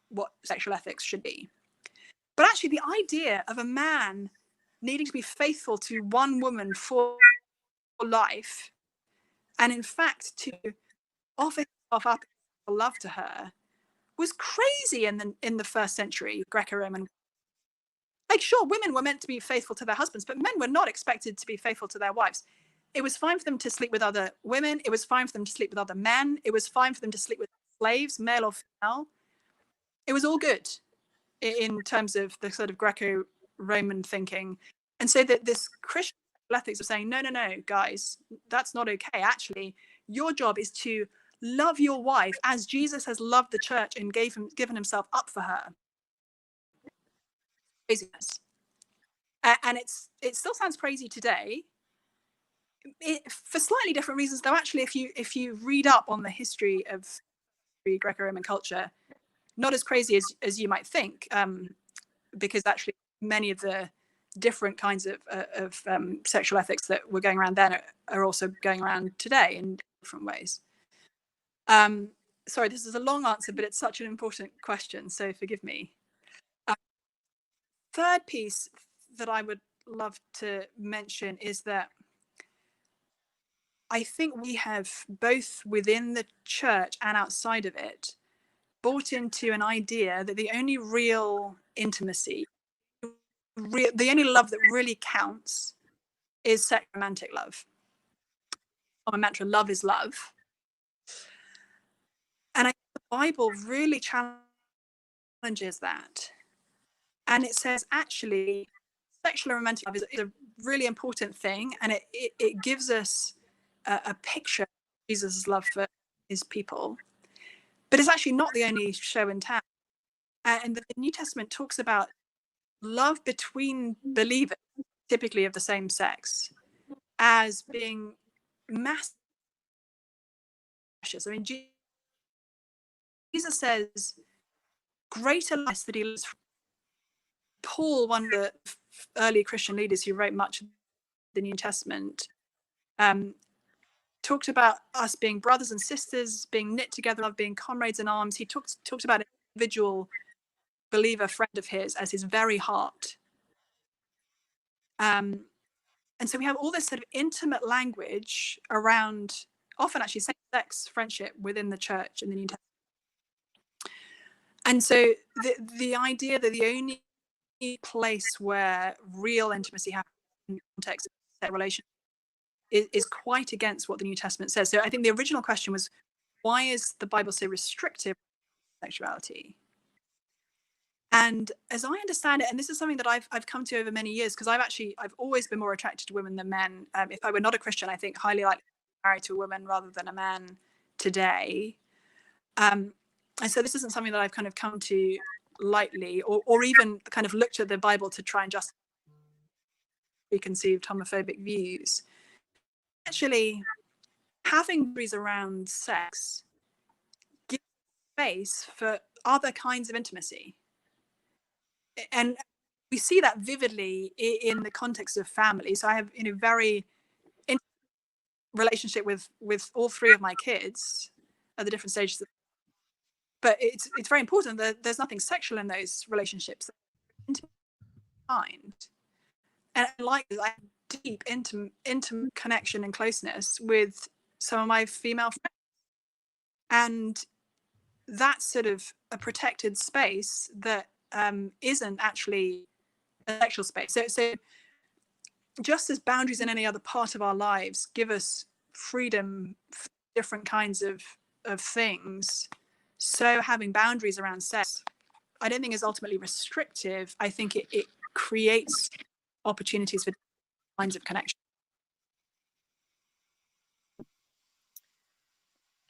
what sexual ethics should be. But actually the idea of a man needing to be faithful to one woman for life, and in fact to offer himself up for love to her, was crazy in the first century Greco-Roman. Like, sure, women were meant to be faithful to their husbands, but men were not expected to be faithful to their wives. It was fine for them to sleep with other women. It was fine for them to sleep with other men. It was fine for them to sleep with slaves, male or female. It was all good in terms of the sort of Greco-Roman thinking. And so that this Christian ethics of saying, no, guys, that's not okay. Actually, your job is to love your wife as Jesus has loved the church and given himself up for her. Craziness. And it still sounds crazy today, for slightly different reasons, though. Actually, if you read up on the history of Greco-Roman culture, not as crazy as you might think, because actually many of the different kinds of sexual ethics that were going around then are also going around today in different ways. Sorry, this is a long answer, but it's such an important question, so forgive me. Third piece that I would love to mention is that I think we have, both within the church and outside of it, bought into an idea that the only real intimacy, the only love that really counts, is romantic love. On a mantra, love is love. And I think the Bible really challenges that. And it says, actually, sexual and romantic love is a really important thing. And it gives us a picture of Jesus' love for his people. But it's actually not the only show in town. And the New Testament talks about love between believers, typically of the same sex, as being massive. I mean, Jesus says, greater less that he lives. Paul, one of the early Christian leaders who wrote much of the New Testament, talked about us being brothers and sisters, being knit together, of being comrades in arms. He talked about an individual believer friend of his as his very heart. And so we have all this sort of intimate language around, often actually same-sex friendship within the church in the New Testament. And so the idea that the only place where real intimacy happens in the context of relationship is quite against what the New Testament says. So I think the original question was, why is the Bible so restrictive on sexuality? And as I understand it, and this is something that I've come to over many years, because I've always been more attracted to women than men. If I were not a Christian, I think highly likely married to a woman rather than a man today. And so this isn't something that I've kind of come to lightly, or even kind of looked at the Bible to try and justify preconceived homophobic views. Actually, having boundaries around sex gives space for other kinds of intimacy. And we see that vividly in the context of family. So I have, very intimate relationship with all three of my kids at the different stages. But it's very important that there's nothing sexual in those relationships. And like I have deep, intimate connection and closeness with some of my female friends. And that's sort of a protected space that isn't actually a sexual space. So just as boundaries in any other part of our lives give us freedom for different kinds of things, so having boundaries around sex, I don't think is ultimately restrictive. I think it creates opportunities for kinds of connection.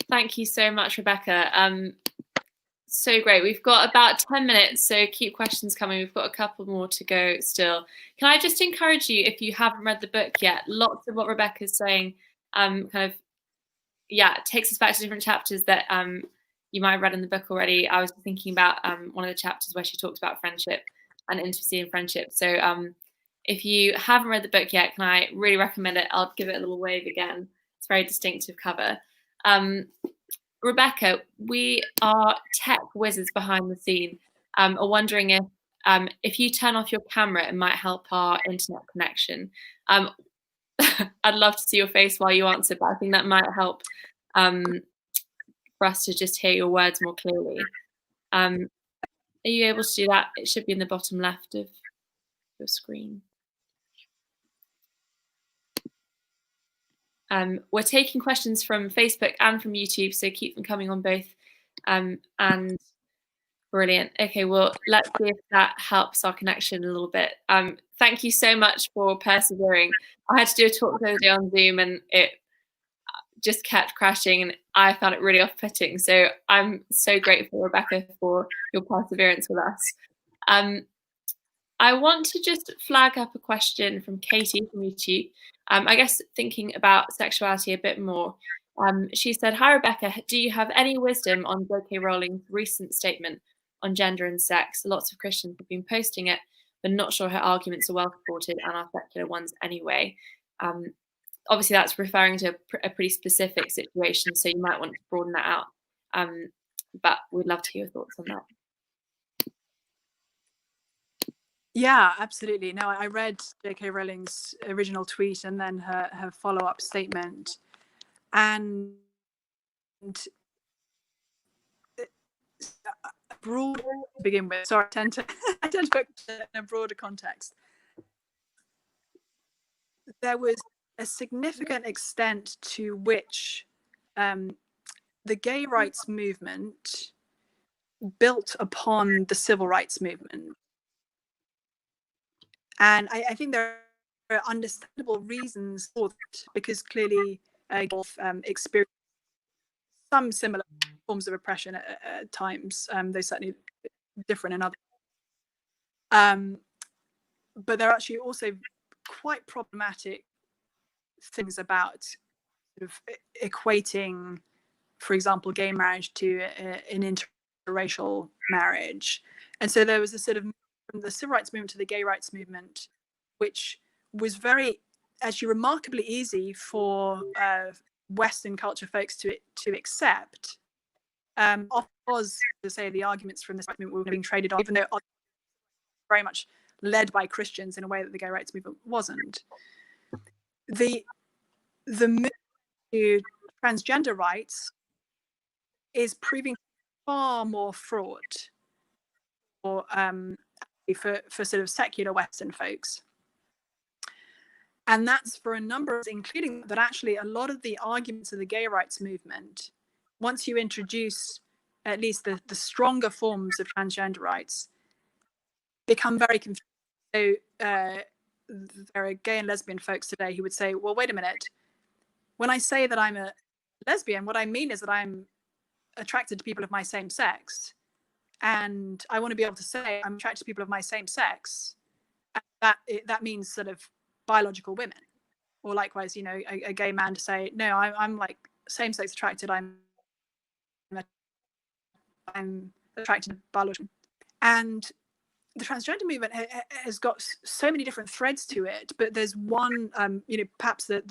Thank you so much, Rebecca. So great. We've got about 10 minutes, so keep questions coming. We've got a couple more to go still. Can I just encourage you, if you haven't read the book yet, lots of what Rebecca's saying takes us back to different chapters that you might have read in the book already. I was thinking about one of the chapters where she talks about friendship and intimacy in friendship. So if you haven't read the book yet, can I really recommend it? I'll give it a little wave again. It's a very distinctive cover. Rebecca, we are tech whizzes behind the scene. Are wondering if you turn off your camera, it might help our internet connection. I'd love to see your face while you answer, but I think that might help for us to just hear your words more clearly. Are you able to do that? It should be in the bottom left of your screen. We're taking questions from Facebook and from YouTube, so keep them coming on both. And brilliant. Okay, well, let's see if that helps our connection a little bit. Thank you so much for persevering. I had to do a talk the other day on Zoom and it just kept crashing and I found it really off-putting. So I'm so grateful, Rebecca, for your perseverance with us. I want to just flag up a question from Katie from YouTube. I guess thinking about sexuality a bit more. She said, "Hi Rebecca, do you have any wisdom on J.K. Rowling's recent statement on gender and sex? Lots of Christians have been posting it, but not sure her arguments are well supported and are secular ones anyway." Obviously, that's referring to a pretty specific situation, so you might want to broaden that out. But we'd love to hear your thoughts on that. Yeah, absolutely. No, I read J.K. Rowling's original tweet and then her follow-up statement, and broad to begin with. Sorry, I tend to put in a broader context. There was a significant extent to which the gay rights movement built upon the civil rights movement. And I think there are understandable reasons for that, because clearly experienced some similar forms of oppression at times. They're certainly different in others. But there are actually also quite problematic things about sort of equating, for example, gay marriage to an interracial marriage. And so there was a sort of, from the civil rights movement to the gay rights movement, which was very, actually remarkably easy for Western culture folks to accept, because, to say, the arguments from this movement were being traded on, even though very much led by Christians in a way that the gay rights movement wasn't. The move to transgender rights is proving far more fraught for sort of secular Western folks. And that's for a number of, including that actually a lot of the arguments of the gay rights movement, once you introduce at least the stronger forms of transgender rights, become very confusing. So there are gay and lesbian folks today who would say, well, wait a minute, when I say that I'm a lesbian, what I mean is that I'm attracted to people of my same sex, and I want to be able to say I'm attracted to people of my same sex. And that means sort of biological women, or likewise, you know, a gay man to say, no, I'm like same-sex attracted. I'm attracted to biological. And the transgender movement has got so many different threads to it, but there's one, you know, perhaps the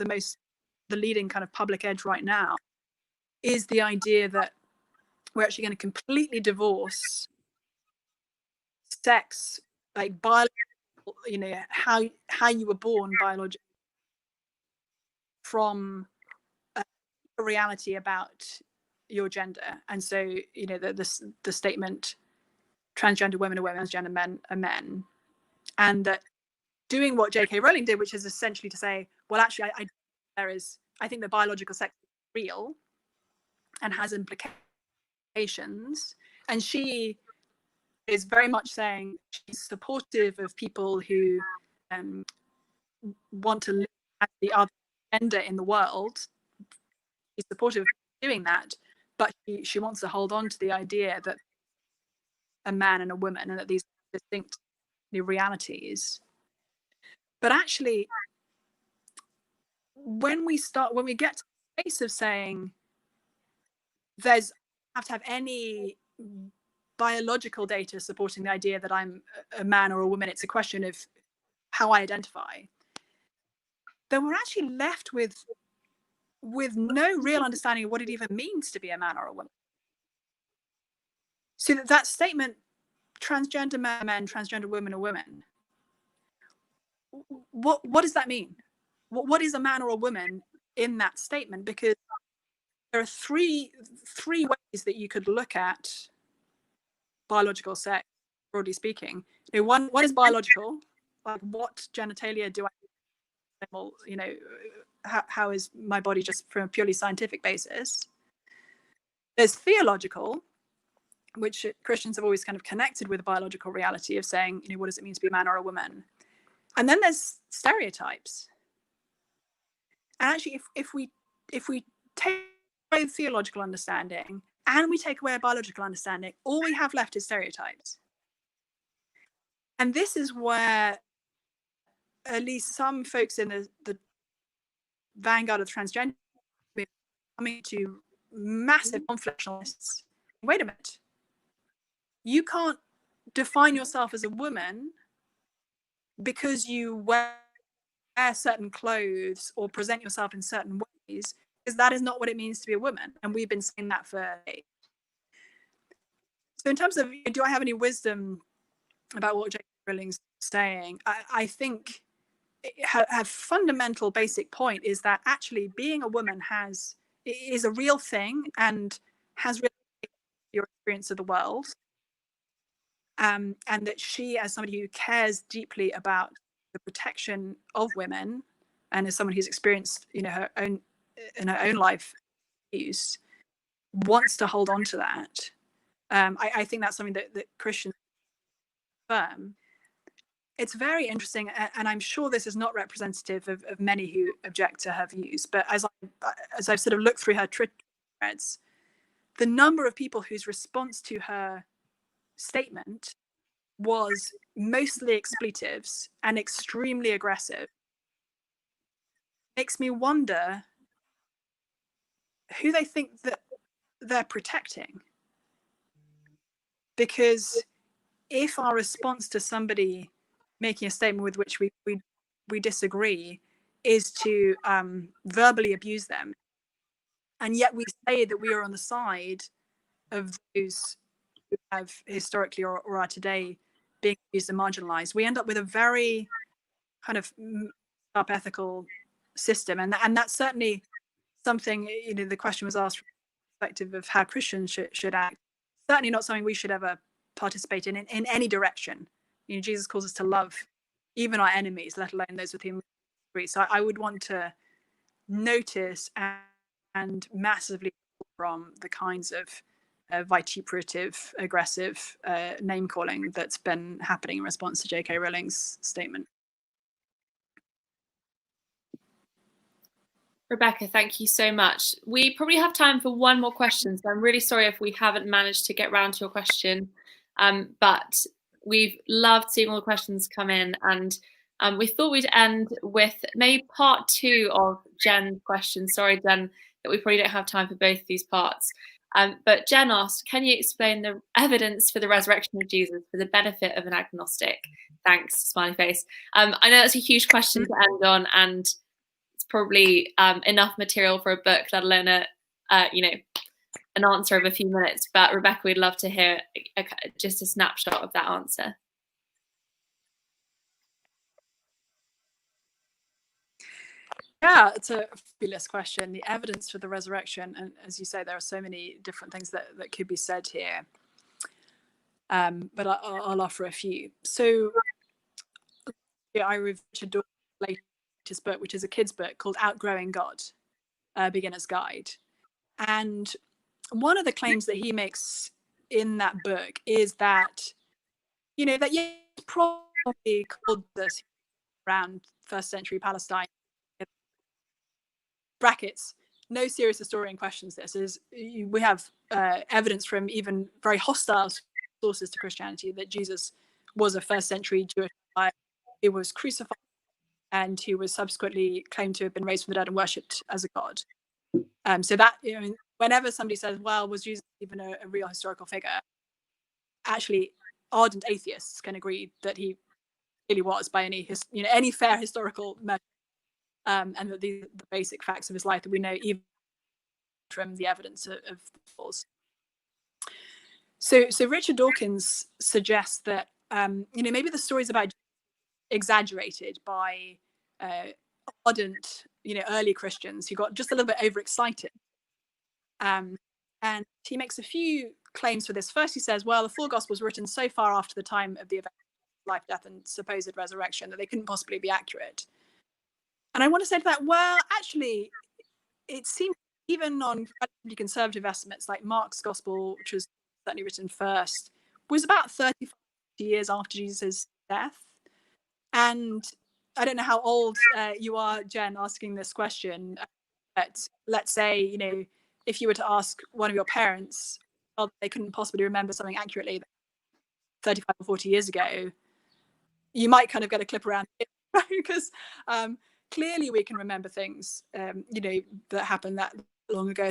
leading kind of public edge right now is the idea that we're actually going to completely divorce sex, like biological, you know, how you were born biologically, from a reality about your gender. And so, you know, the statement transgender women are women, transgender men are men, and that doing what J.K. Rowling did, which is essentially to say, well, actually, I think that biological sex is real and has implications, and she is very much saying she's supportive of people who want to live as the other gender in the world. She's supportive of doing that, but she wants to hold on to the idea that a man and a woman, and that these are distinct realities. But actually, when we get to the space of saying have to have any biological data supporting the idea that I'm a man or a woman, it's a question of how I identify, then we're actually left with no real understanding of what it even means to be a man or a woman. So that statement, transgender men, transgender women are women, what does that mean? What is a man or a woman in that statement? Because there are three ways that you could look at biological sex, broadly speaking. You know, one is biological, like what genitalia do I, well, you know, how is my body, just from a purely scientific basis. There's theological, which Christians have always kind of connected with the biological reality of saying, you know, what does it mean to be a man or a woman? And then there's stereotypes. And actually, if we take away the theological understanding and we take away a biological understanding, all we have left is stereotypes. And this is where at least some folks in the vanguard of transgender movement coming to massive conflictionists. Wait a minute. You can't define yourself as a woman because you wear certain clothes or present yourself in certain ways, because that is not what it means to be a woman. And we've been saying that for days. So in terms of, do I have any wisdom about what J.K. Rowling's saying? I think her fundamental basic point is that actually being a woman is a real thing and has really your experience of the world. And that she, as somebody who cares deeply about the protection of women, and as someone who's experienced, you know, her own life use, wants to hold on to that. I think that's something that Christians affirm. It's very interesting, and I'm sure this is not representative of many who object to her views. But as I've sort of looked through her Twitter threads, the number of people whose response to her statement was mostly expletives and extremely aggressive makes me wonder who they think that they're protecting. Because if our response to somebody making a statement with which we disagree is to verbally abuse them, and yet we say that we are on the side of those who have historically or are today being abused and marginalized, we end up with a very kind of ethical system. And that's certainly something, you know, the question was asked from the perspective of how Christians should act. Certainly not something we should ever participate in any direction. You know, Jesus calls us to love even our enemies, let alone those with whom we agree. So I would want to notice and massively from the kinds of vituperative, aggressive name calling that's been happening in response to J.K. Rowling's statement. Rebecca, thank you so much. We probably have time for one more question, so I'm really sorry if we haven't managed to get round to your question, but we've loved seeing all the questions come in, and we thought we'd end with maybe part 2 of Jen's question. Sorry, Jen, that we probably don't have time for both these parts. But Jen asked, can you explain the evidence for the resurrection of Jesus for the benefit of an agnostic? Thanks, smiley face. I know that's a huge question to end on, and probably enough material for a book, let alone an answer of a few minutes. But Rebecca, we'd love to hear just a snapshot of that answer. Yeah, it's a fabulous question. The evidence for the resurrection, and as you say, there are so many different things that could be said here. But I'll offer a few. So I reviewed Richard Dawkins' latest book, which is a kid's book called Outgrowing God, Beginner's Guide. And one of the claims that he makes in that book is that, that probably called this around first century Palestine. Brackets, no serious historian questions this. We have evidence from even very hostile sources to Christianity that Jesus was a first century Jewish guy who was crucified and who was subsequently claimed to have been raised from the dead and worshipped as a god. So that, whenever somebody says, well, was Jesus even a real historical figure? Actually, ardent atheists can agree that he really was by any fair historical measure, and that the basic facts of his life that we know even from the evidence of the falls. So Richard Dawkins suggests that maybe the stories about exaggerated by ardent early Christians who got just a little bit overexcited, and he makes a few claims for this. First, he says, well, the four Gospels were written so far after the time of the event, life, death, and supposed resurrection that they couldn't possibly be accurate. And I want to say to that, well, actually, it seems even on relatively conservative estimates, like Mark's Gospel, which was certainly written first, was about 35 years after Jesus' death. And I don't know how old you are, Jen, asking this question, but let's say, if you were to ask one of your parents, well, they couldn't possibly remember something accurately 35 or 40 years ago, you might kind of get a clip around it, right? Because clearly we can remember things, that happened that long ago.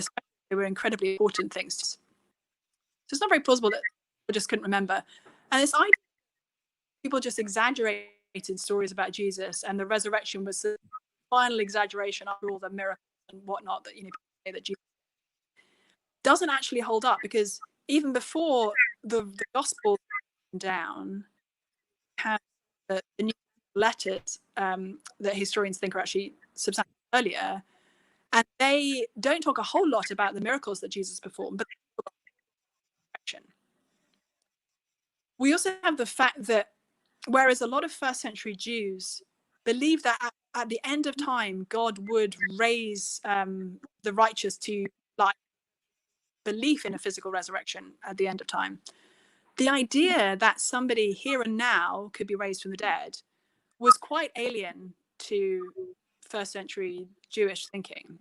They were incredibly important things. So it's not very plausible that people just couldn't remember. And this idea, people just exaggerated stories about Jesus, and the resurrection was the final exaggeration after all the miracles and whatnot that people say that Jesus doesn't actually hold up, because even before the gospel down, have the new letters that historians think are actually substantially earlier, and they don't talk a whole lot about the miracles that Jesus performed, but we also have the fact that whereas a lot of first century Jews believed that at the end of time God would raise the righteous to life, belief in a physical resurrection at the end of time, the idea that somebody here and now could be raised from the dead was quite alien to first century Jewish thinking.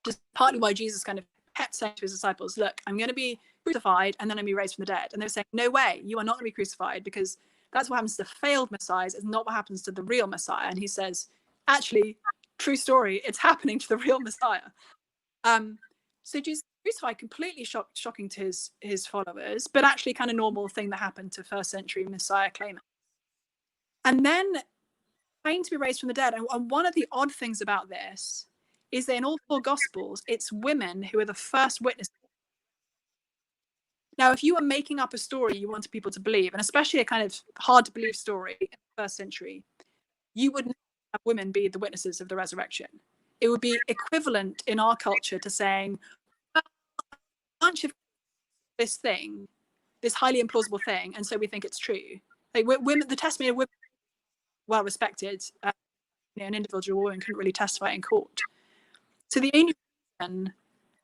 Just partly why Jesus kind of kept saying to his disciples, look, I'm going to be crucified and then I'm going to be raised from the dead. And they were saying, no way, you are not going to be crucified, because that's what happens to failed messiahs. It's not what happens to the real Messiah. And he says, actually, true story, it's happening to the real Messiah. So Jesus crucified, completely shocking to his followers, but actually kind of normal thing that happened to first century Messiah claimants. And then claimed to be raised from the dead. And one of the odd things about this is that in all four Gospels, it's women who are the first witnesses. Now, if you were making up a story you wanted people to believe, and especially a kind of hard to believe story in the first century, you would not have women be the witnesses of the resurrection. It would be equivalent in our culture to saying, well, a bunch of this thing, this highly implausible thing, and so we think it's true. Like women, the testimony of women, well respected, an individual woman couldn't really testify in court. So the only reason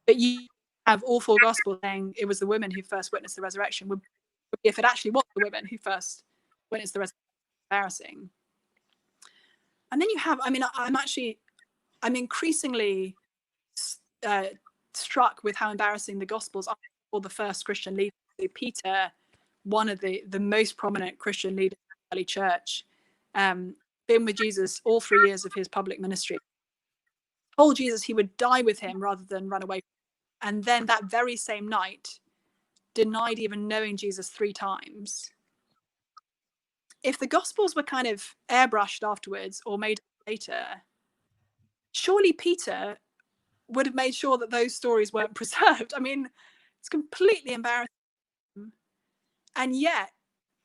that you have all four Gospels saying it was the women who first witnessed the resurrection would be if it actually was the women who first witnessed the resurrection. Embarrassing. And then you have, I'm actually I'm increasingly struck with how embarrassing the Gospels are for the first Christian leaders. So Peter, one of the most prominent Christian leaders in the early church, been with Jesus all 3 years of his public ministry, told Jesus he would die with him rather than run away. And then that very same night, denied even knowing Jesus 3 times. If the Gospels were kind of airbrushed afterwards or made later, surely Peter would have made sure that those stories weren't preserved. I mean, it's completely embarrassing. And yet,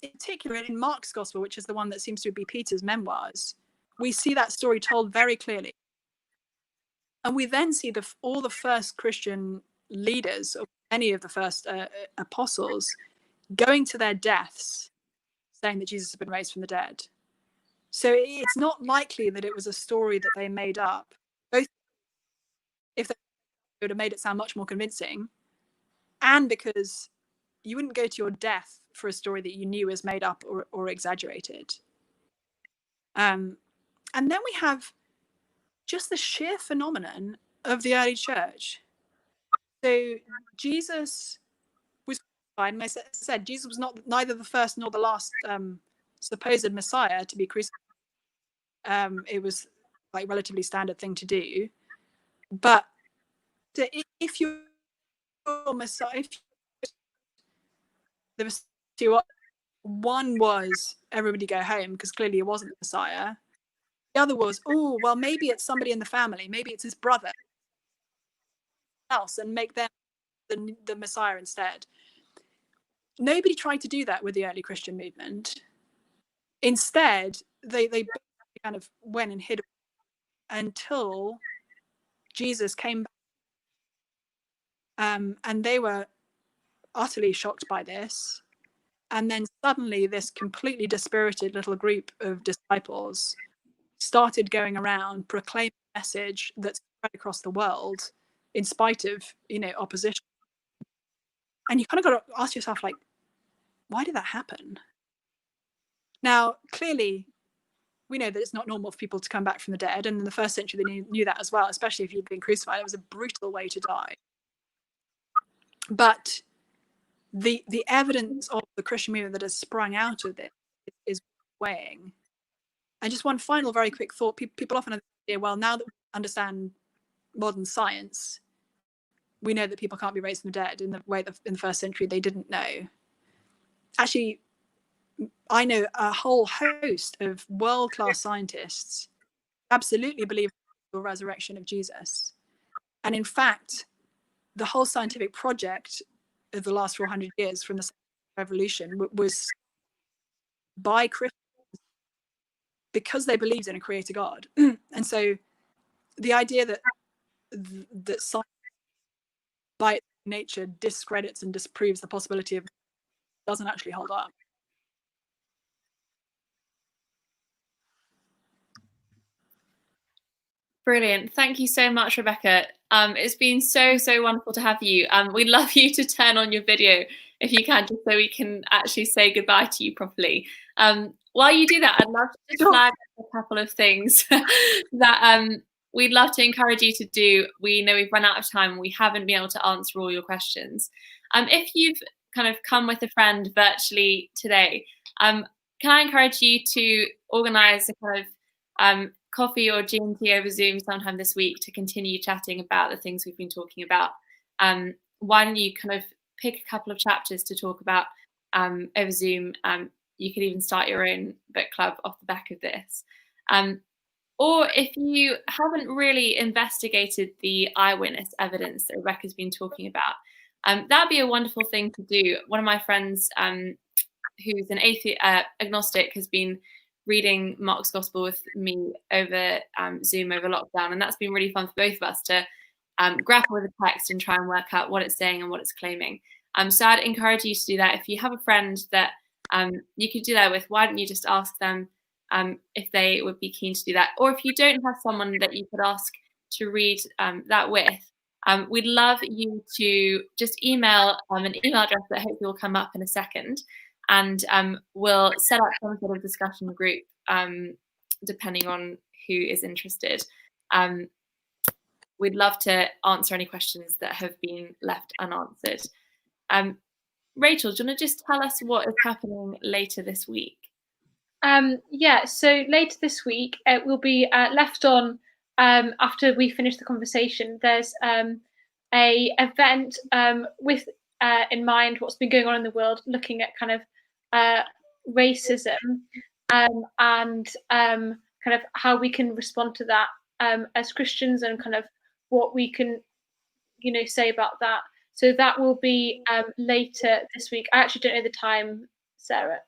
in particular in Mark's Gospel, which is the one that seems to be Peter's memoirs, we see that story told very clearly. And we then see all the first Christian leaders, or many of the first apostles, going to their deaths saying that Jesus has been raised from the dead. So it's not likely that it was a story that they made up. Both if they would have made it sound much more convincing, and because you wouldn't go to your death for a story that you knew was made up or exaggerated. And then we have just the sheer phenomenon of the early church. So Jesus was crucified, and I said Jesus was neither the first nor the last supposed Messiah to be crucified. It was like relatively standard thing to do. But if you're Messiah, if there was two, one was everybody go home because clearly it wasn't the Messiah. The other was, oh, well, maybe it's somebody in the family, maybe it's his brother else, and make them the Messiah instead. Nobody tried to do that with the early Christian movement. Instead, they kind of went and hid until Jesus came back. And they were utterly shocked by this. And then suddenly this completely dispirited little group of disciples started going around proclaiming a message that spread across the world in spite of, opposition. And you kind of got to ask yourself, like, why did that happen? Now, clearly, we know that it's not normal for people to come back from the dead. And in the first century, they knew that as well, especially if you'd been crucified. It was a brutal way to die. But the evidence of the Christian movement that has sprung out of this is weighing. And just one final very quick thought. People often have the idea, well, now that we understand modern science, we know that people can't be raised from the dead in the way that in the first century they didn't know. Actually, I know a whole host of world-class scientists absolutely believe in the resurrection of Jesus. And in fact, the whole scientific project of the last 400 years from the revolution was by Christians because they believed in a creator God. And so the idea that science by its nature discredits and disproves the possibility of doesn't actually hold up. Brilliant. Thank you so much, Rebecca. It's been so wonderful to have you. We'd love you to turn on your video if you can, just so we can actually say goodbye to you properly. While you do that, I'd love to just flag a couple of things that we'd love to encourage you to do. We know we've run out of time and we haven't been able to answer all your questions. If you've kind of come with a friend virtually today, can I encourage you to organise a kind of coffee or G&T over Zoom sometime this week to continue chatting about the things we've been talking about? Why don't you kind of pick a couple of chapters to talk about over Zoom? You could even start your own book club off the back of this. Or if you haven't really investigated the eyewitness evidence that Rebecca's been talking about, that'd be a wonderful thing to do. One of my friends who's an agnostic has been reading Mark's Gospel with me over Zoom over lockdown, and that's been really fun for both of us to grapple with the text and try and work out what it's saying and what it's claiming. So I'd encourage you to do that. If you have a friend that you could do that with, why don't you just ask them if they would be keen to do that? Or if you don't have someone that you could ask to read that with, we'd love you to just email an email address that hopefully will come up in a second, and we'll set up some sort of discussion group depending on who is interested. we'd love to answer any questions that have been left unanswered. Rachel, do you want to just tell us what is happening later this week? Yeah, so later this week, it will be left on after we finish the conversation. There's a event with in mind what's been going on in the world, looking at kind of racism and kind of how we can respond to that as Christians, and kind of what we can, say about that. So that will be later this week. I actually don't know the time, Sarah.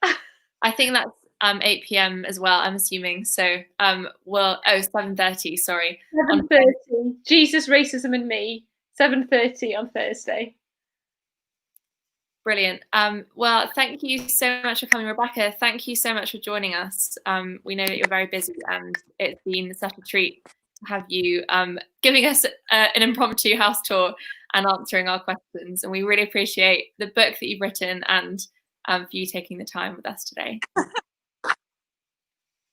I think that's 8 p.m. as well, I'm assuming. So, 7:30, sorry. 7:30. Jesus, Racism and Me, 7:30 on Thursday. Brilliant. Well, thank you so much for coming, Rebecca. Thank you so much for joining us. We know that you're very busy, and it's been such a treat to have you giving us an impromptu house tour and answering our questions. And we really appreciate the book that you've written, and for you taking the time with us today.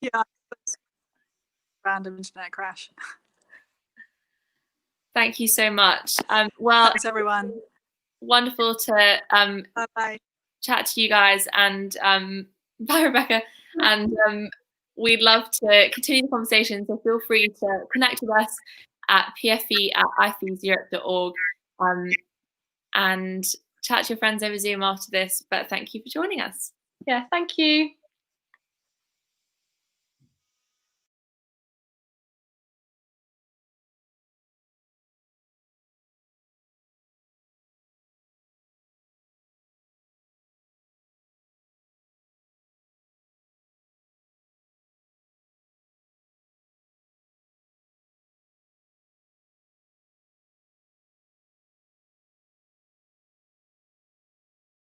Yeah, random internet crash. Thank you so much. Well, thanks everyone. Wonderful to bye. Chat to you guys, and bye, Rebecca. And we'd love to continue the conversation, so feel free to connect with us at pfe@ifeseurope.org and chat to your friends over Zoom after this. But thank you for joining us. Yeah, thank you.